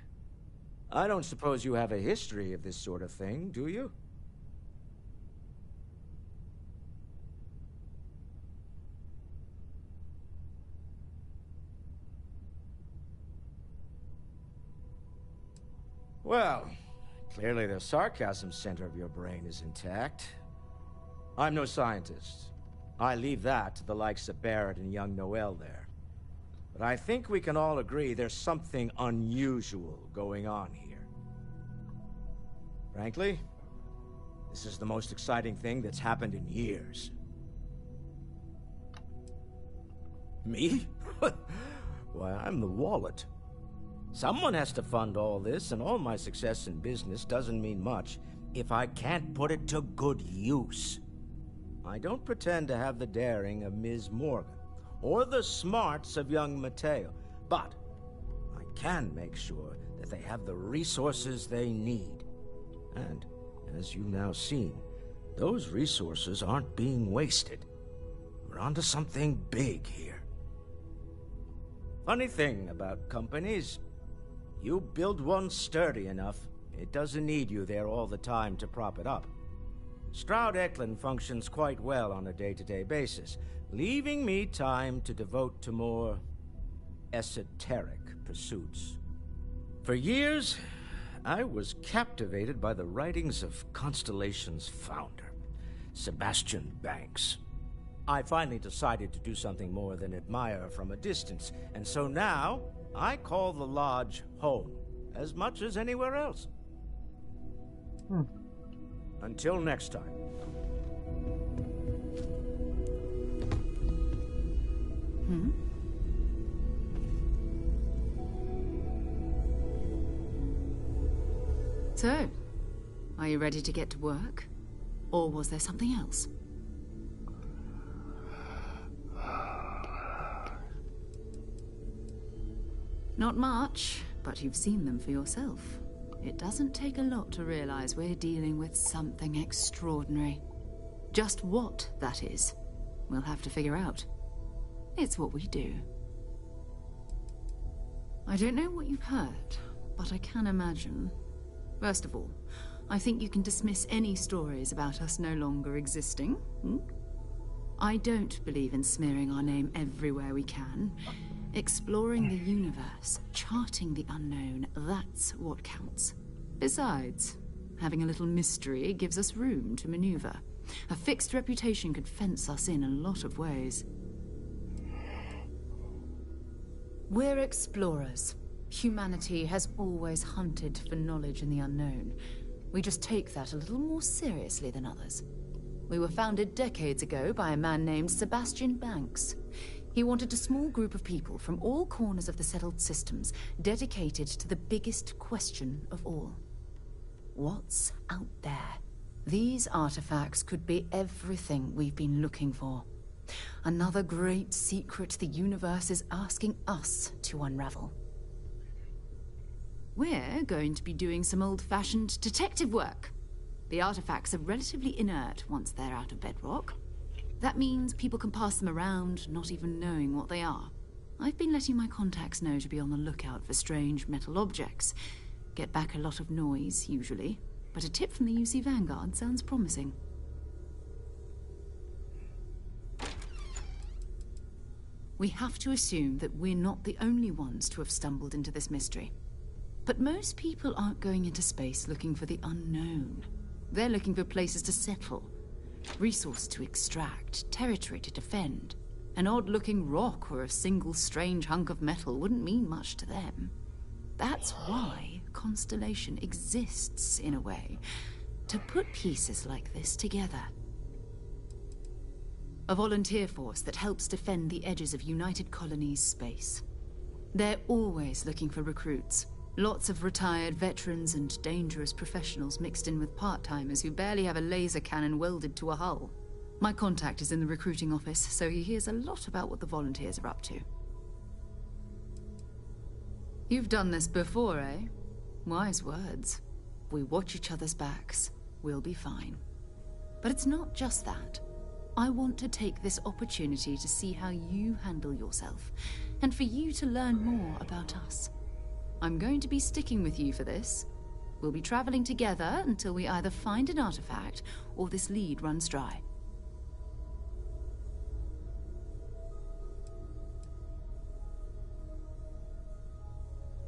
I don't suppose you have a history of this sort of thing, do you? Well, clearly the sarcasm center of your brain is intact. I'm no scientist. I leave that to the likes of Barrett and young Noel there. But I think we can all agree there's something unusual going on here. Frankly, this is the most exciting thing that's happened in years. Me? Why, I'm the wallet. Someone has to fund all this, and all my success in business doesn't mean much if I can't put it to good use. I don't pretend to have the daring of Ms. Morgan, or the smarts of young Mateo, but I can make sure that they have the resources they need. And, as you've now seen, those resources aren't being wasted. We're onto something big here. Funny thing about companies, you build one sturdy enough, it doesn't need you there all the time to prop it up. Stroud Eklund functions quite well on a day-to-day basis, leaving me time to devote to more esoteric pursuits. For years, I was captivated by the writings of Constellation's founder, Sebastian Banks. I finally decided to do something more than admire from a distance, and so now I call the Lodge home, as much as anywhere else. Until next time. So, are you ready to get to work? Or was there something else? Not much, but you've seen them for yourself. It doesn't take a lot to realize we're dealing with something extraordinary. Just what that is, we'll have to figure out. It's what we do. I don't know what you've heard, but I can imagine. First of all, I think you can dismiss any stories about us no longer existing. I don't believe in smearing our name everywhere we can. Exploring the universe, charting the unknown, that's what counts. Besides, having a little mystery gives us room to maneuver. A fixed reputation could fence us in a lot of ways. We're explorers. Humanity has always hunted for knowledge in the unknown. We just take that a little more seriously than others. We were founded decades ago by a man named Sebastian Banks. He wanted a small group of people from all corners of the settled systems dedicated to the biggest question of all. What's out there? These artifacts could be everything we've been looking for. Another great secret the universe is asking us to unravel. We're going to be doing some old-fashioned detective work. The artifacts are relatively inert once they're out of bedrock. That means people can pass them around, not even knowing what they are. I've been letting my contacts know to be on the lookout for strange metal objects. Get back a lot of noise, usually, but a tip from the UC Vanguard sounds promising. We have to assume that we're not the only ones to have stumbled into this mystery. But most people aren't going into space looking for the unknown. They're looking for places to settle, resource to extract, territory to defend. An odd-looking rock or a single strange hunk of metal wouldn't mean much to them. That's why Constellation exists, in a way, to put pieces like this together. A volunteer force that helps defend the edges of United Colonies space. They're always looking for recruits. Lots of retired veterans and dangerous professionals mixed in with part-timers who barely have a laser cannon welded to a hull. My contact is in the recruiting office, so he hears a lot about what the volunteers are up to. You've done this before, eh? Wise words. We watch each other's backs, we'll be fine. But it's not just that. I want to take this opportunity to see how you handle yourself, and for you to learn more about us. I'm going to be sticking with you for this. We'll be traveling together until we either find an artifact or this lead runs dry.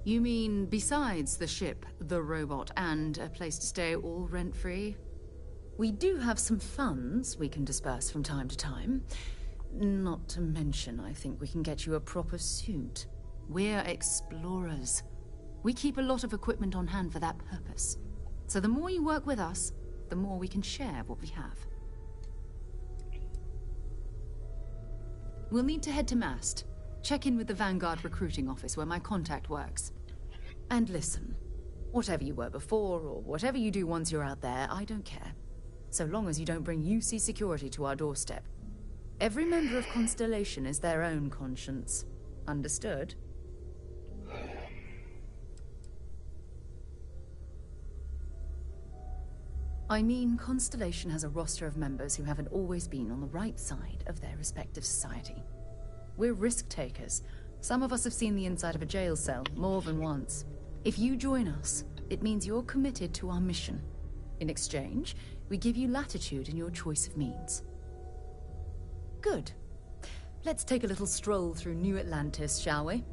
You mean besides the ship, the robot, and a place to stay all rent-free? We do have some funds we can disperse from time to time. Not to mention, I think we can get you a proper suit. We're explorers. We keep a lot of equipment on hand for that purpose. So the more you work with us, the more we can share what we have. We'll need to head to Mast. Check in with the Vanguard recruiting office where my contact works. And listen, whatever you were before, or whatever you do once you're out there, I don't care. So long as you don't bring UC security to our doorstep. Every member of Constellation is their own conscience. Understood? I mean, Constellation has a roster of members who haven't always been on the right side of their respective society. We're risk takers. Some of us have seen the inside of a jail cell more than once. If you join us, it means you're committed to our mission. In exchange, we give you latitude in your choice of means. Good. Let's take a little stroll through New Atlantis, shall we?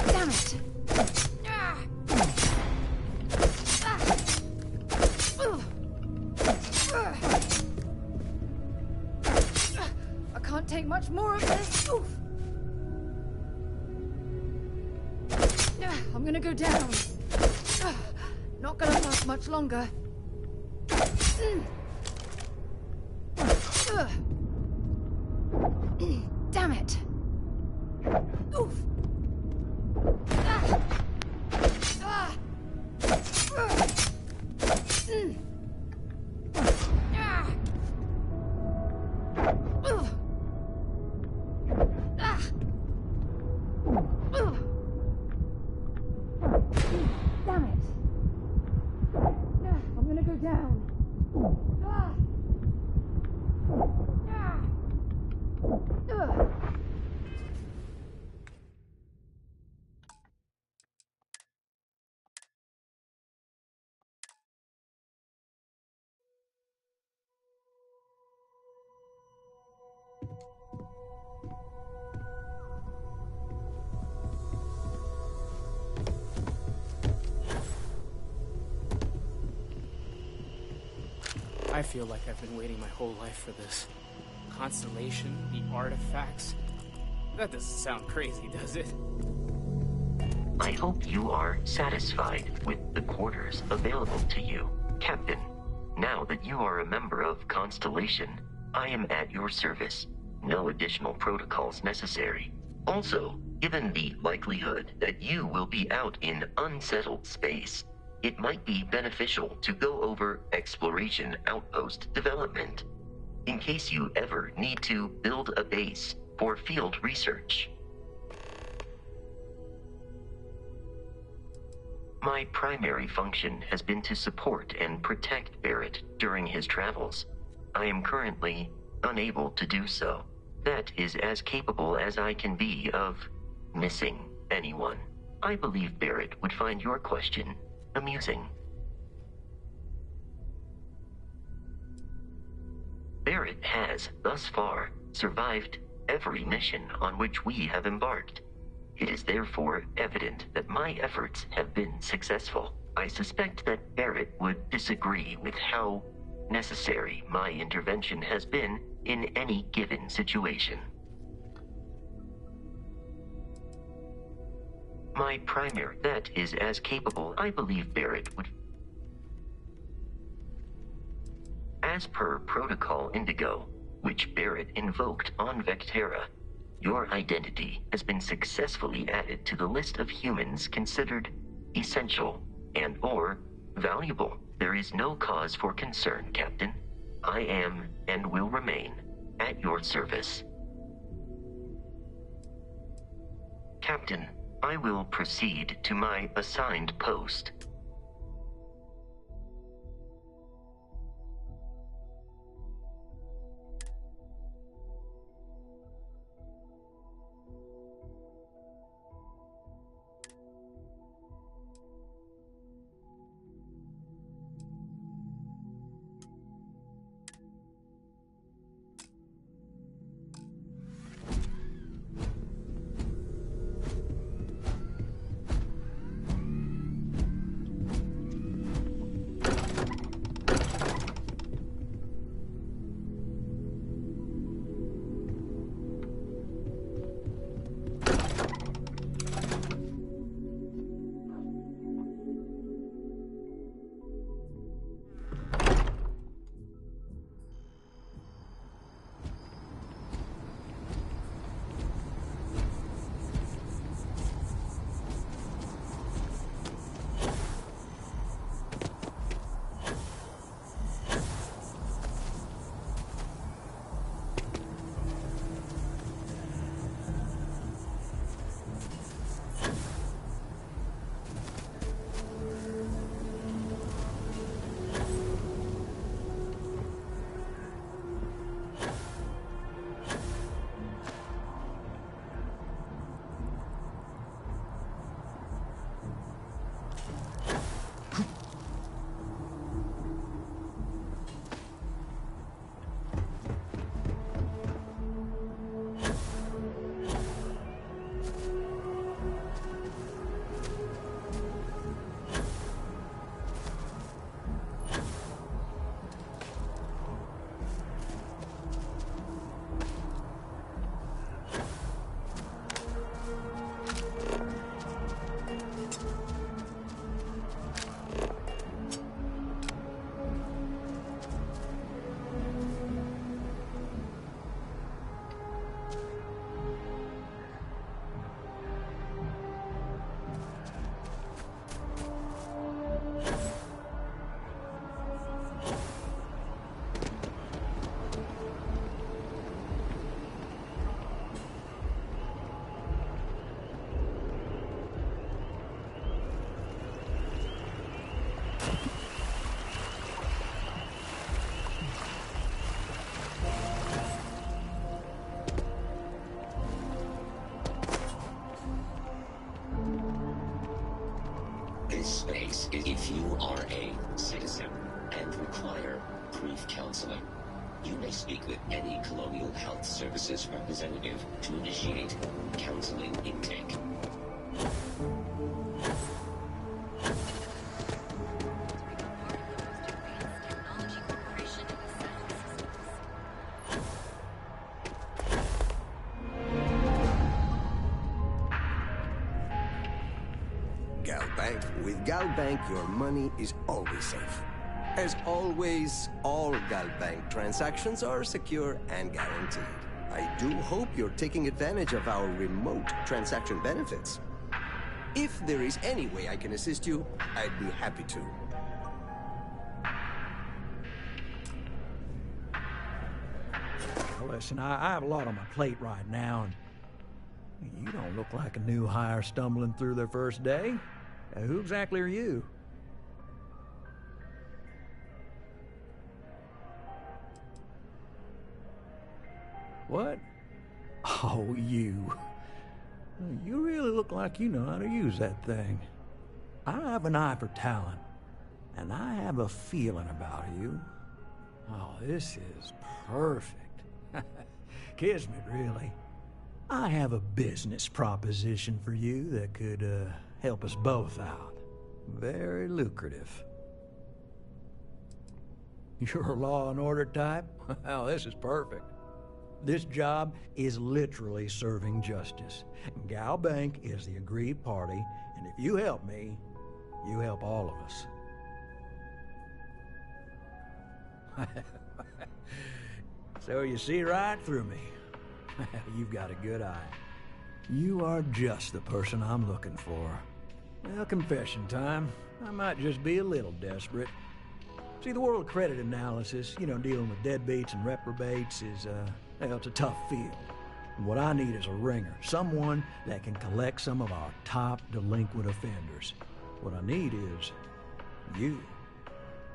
Damn it! I can't take much more of this. Oof. I'm gonna go down. last much longer. Damn it! Oof! Damn it! I'm gonna go down. I feel like I've been waiting my whole life for this. Constellation, the artifacts. That doesn't sound crazy, does it? I hope you are satisfied with the quarters available to you, Captain. Now that you are a member of Constellation, I am at your service. No additional protocols necessary. Also, given the likelihood that you will be out in unsettled space, it might be beneficial to go over exploration outpost development, in case you ever need to build a base for field research. My primary function has been to support and protect Barrett during his travels. I am currently unable to do so. That is as capable as I can be of missing anyone. I believe Barrett would find your question amusing. Barrett has, thus far, survived every mission on which we have embarked. It is therefore evident that my efforts have been successful. I suspect that Barrett would disagree with how necessary my intervention has been in any given situation. My primary, that is as capable, I believe Barrett would. As per Protocol Indigo, which Barrett invoked on Vectera, your identity has been successfully added to the list of humans considered essential and/or valuable. There is no cause for concern, Captain. I am and will remain at your service. Captain, I will proceed to my assigned post. You are a citizen and require brief counseling. You may speak with any Colonial Health Services representative to initiate counseling intake. With GalBank, your money is always safe. As always, all GalBank transactions are secure and guaranteed. I do hope you're taking advantage of our remote transaction benefits. If there is any way I can assist you, I'd be happy to. Listen, I have a lot on my plate right now, and you don't look like a new hire stumbling through their first day. Who exactly are you? What? Oh, you. You really look like you know how to use that thing. I have an eye for talent, and I have a feeling about you. Oh, this is perfect. Kismet, really. I have a business proposition for you that could, help us both out. Very lucrative. You're a law and order type? Well, this is perfect. This job is literally serving justice. GalBank is the agreed party, and if you help me, you help all of us. So you see right through me. You've got a good eye. You are just the person I'm looking for. Well, confession time. I might just be a little desperate. See, the world of credit analysis, you know, dealing with deadbeats and reprobates is, well, it's a tough field. And what I need is a ringer, someone that can collect some of our top delinquent offenders. What I need is you.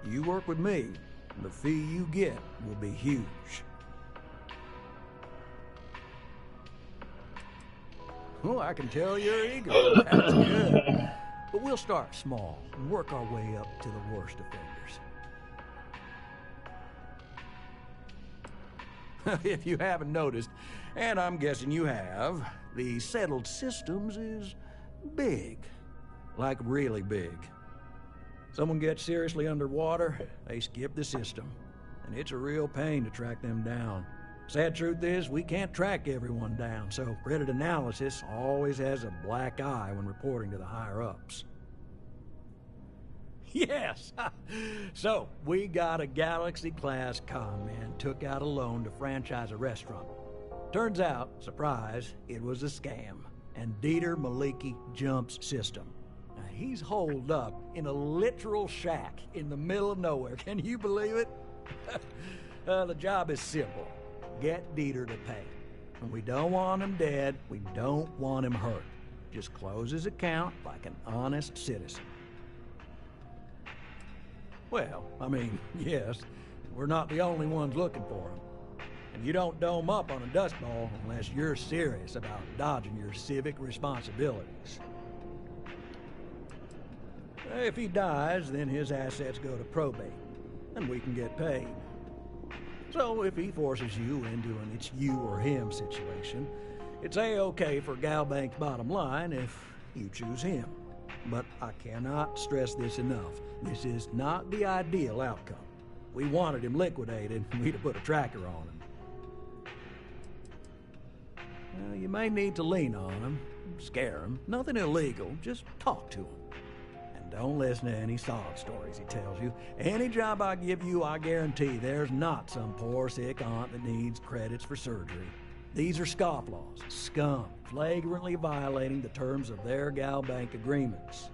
You work with me, and the fee you get will be huge. Oh, I can tell you're eager. That's good. But we'll start small and work our way up to the worst offenders. If you haven't noticed, and I'm guessing you have, the settled systems is big. Like really big. Someone gets seriously underwater, they skip the system. And it's a real pain to track them down. Sad truth is, we can't track everyone down, so credit analysis always has a black eye when reporting to the higher-ups. Yes! So, we got a Galaxy-class conman took out a loan to franchise a restaurant. Turns out, surprise, it was a scam, and Dieter Maliki jumps system. Now, he's holed up in a literal shack in the middle of nowhere. Can you believe it? The job is simple. Get Dieter to pay. And we don't want him dead, we don't want him hurt. Just close his account like an honest citizen. Well, I mean, yes, we're not the only ones looking for him. And you don't dome up on a dust ball unless you're serious about dodging your civic responsibilities. If he dies, then his assets go to probate, and we can get paid. So if he forces you into an it's you or him situation, it's A-okay for GalBank's bottom line if you choose him. But I cannot stress this enough. This is not the ideal outcome. We wanted him liquidated, we'd have put a tracker on him. Well, you may need to lean on him, scare him. Nothing illegal, just talk to him. Don't listen to any sob stories he tells you. Any job I give you, I guarantee there's not some poor sick aunt that needs credits for surgery. These are scofflaws, scum, flagrantly violating the terms of their GalBank agreements.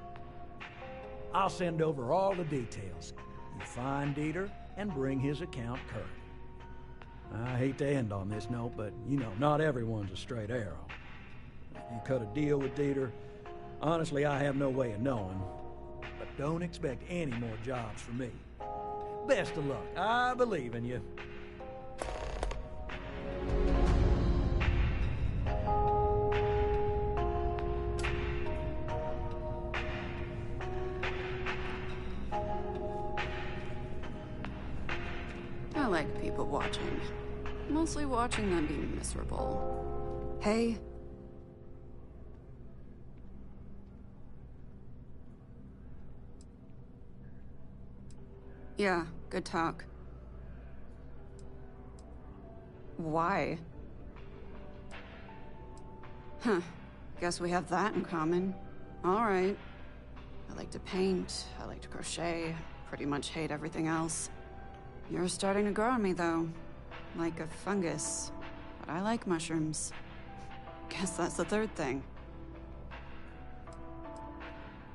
I'll send over all the details. You find Dieter and bring his account current. I hate to end on this note, but you know, not everyone's a straight arrow. If you cut a deal with Dieter, honestly, I have no way of knowing. But don't expect any more jobs from me. Best of luck. I believe in you. I like people watching. Mostly watching them be miserable. Hey? Yeah, good talk. Why? Huh. Guess we have that in common. Alright. I like to paint, I like to crochet, pretty much hate everything else. You're starting to grow on me, though. Like a fungus. But I like mushrooms. Guess that's the third thing.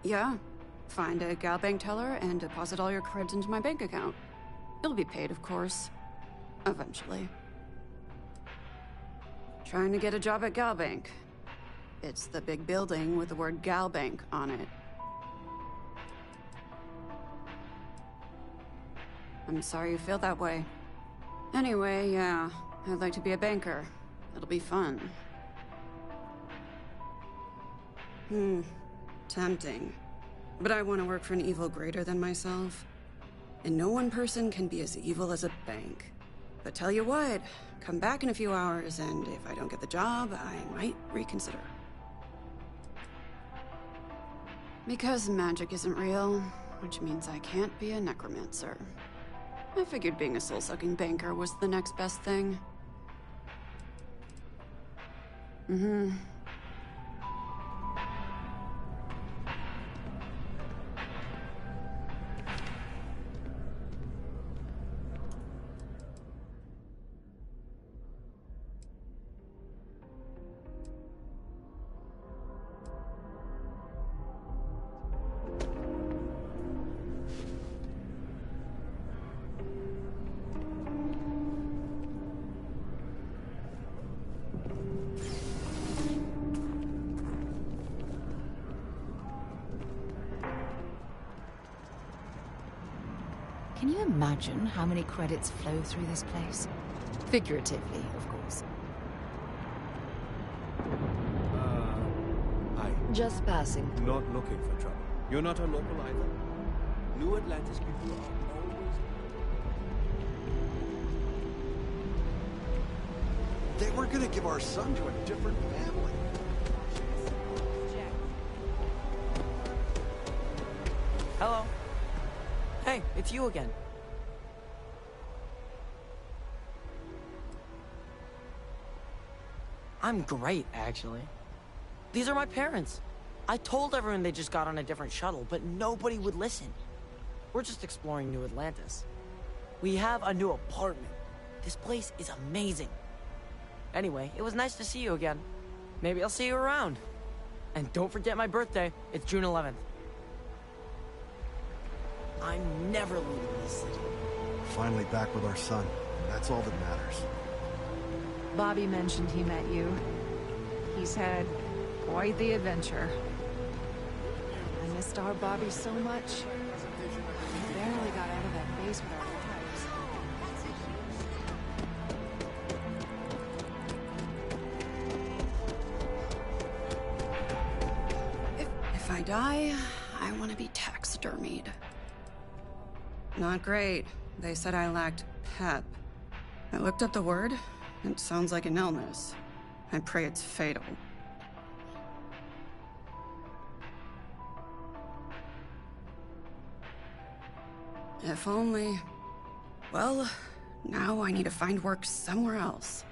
Yeah. Find a gal bank teller and deposit all your creds into my bank account. It'll be paid, of course. Eventually. Trying to get a job at Gal Bank. It's the big building with the word Gal Bank on it. I'm sorry you feel that way. Anyway, yeah, I'd like to be a banker. It'll be fun. Tempting. But I want to work for an evil greater than myself. And no one person can be as evil as a bank. But tell you what, come back in a few hours, and if I don't get the job, I might reconsider. Because magic isn't real, which means I can't be a necromancer. I figured being a soul-sucking banker was the next best thing. Can you imagine how many credits flow through this place? Figuratively, of course. Hi. Just passing. Not looking for trouble. You're not a local either. New Atlantis people are always... They were gonna give our son to a different family. Hello. Hey, it's you again. I'm great, actually. These are my parents. I told everyone they just got on a different shuttle, but nobody would listen. We're just exploring New Atlantis. We have a new apartment. This place is amazing. Anyway, it was nice to see you again. Maybe I'll see you around. And don't forget my birthday. It's June 11th. I'm never leaving this city. Finally back with our son. That's all that matters. Bobby mentioned he met you. He's had quite the adventure. I missed our Bobby so much. We barely got out of that base with our lives. If I die, I want to be taxidermied. Not great. They said I lacked pep. I looked up the word. It sounds like an illness. I pray it's fatal. If only... Well, now I need to find work somewhere else.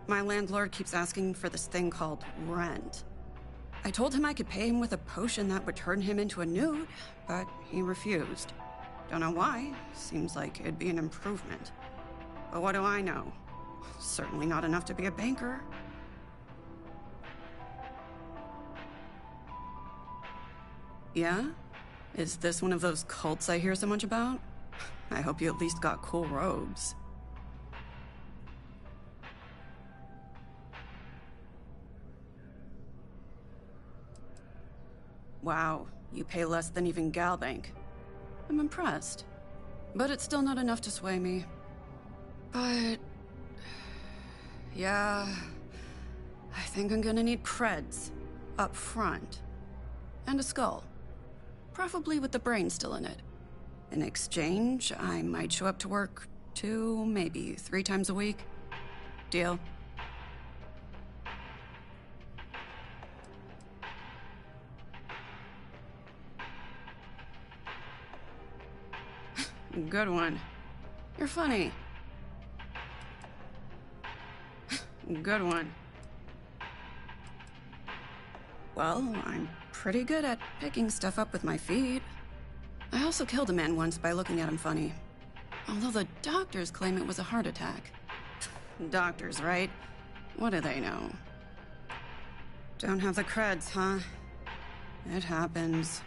My landlord keeps asking for this thing called rent. I told him I could pay him with a potion that would turn him into a nude, but he refused. Don't know why. Seems like it'd be an improvement. But what do I know? Certainly not enough to be a banker. Yeah? Is this one of those cults I hear so much about? I hope you at least got cool robes. Wow, you pay less than even Galbank. I'm impressed. But it's still not enough to sway me. But... yeah... I think I'm gonna need creds. Up front. And a skull. Preferably with the brain still in it. In exchange, I might show up to work 2, maybe 3 times a week. Deal? Good one. You're funny. Good one. Well, I'm pretty good at picking stuff up with my feet. I also killed a man once by looking at him funny. Although the doctors claim it was a heart attack. Doctors, right? What do they know? Don't have the creds, huh? It happens.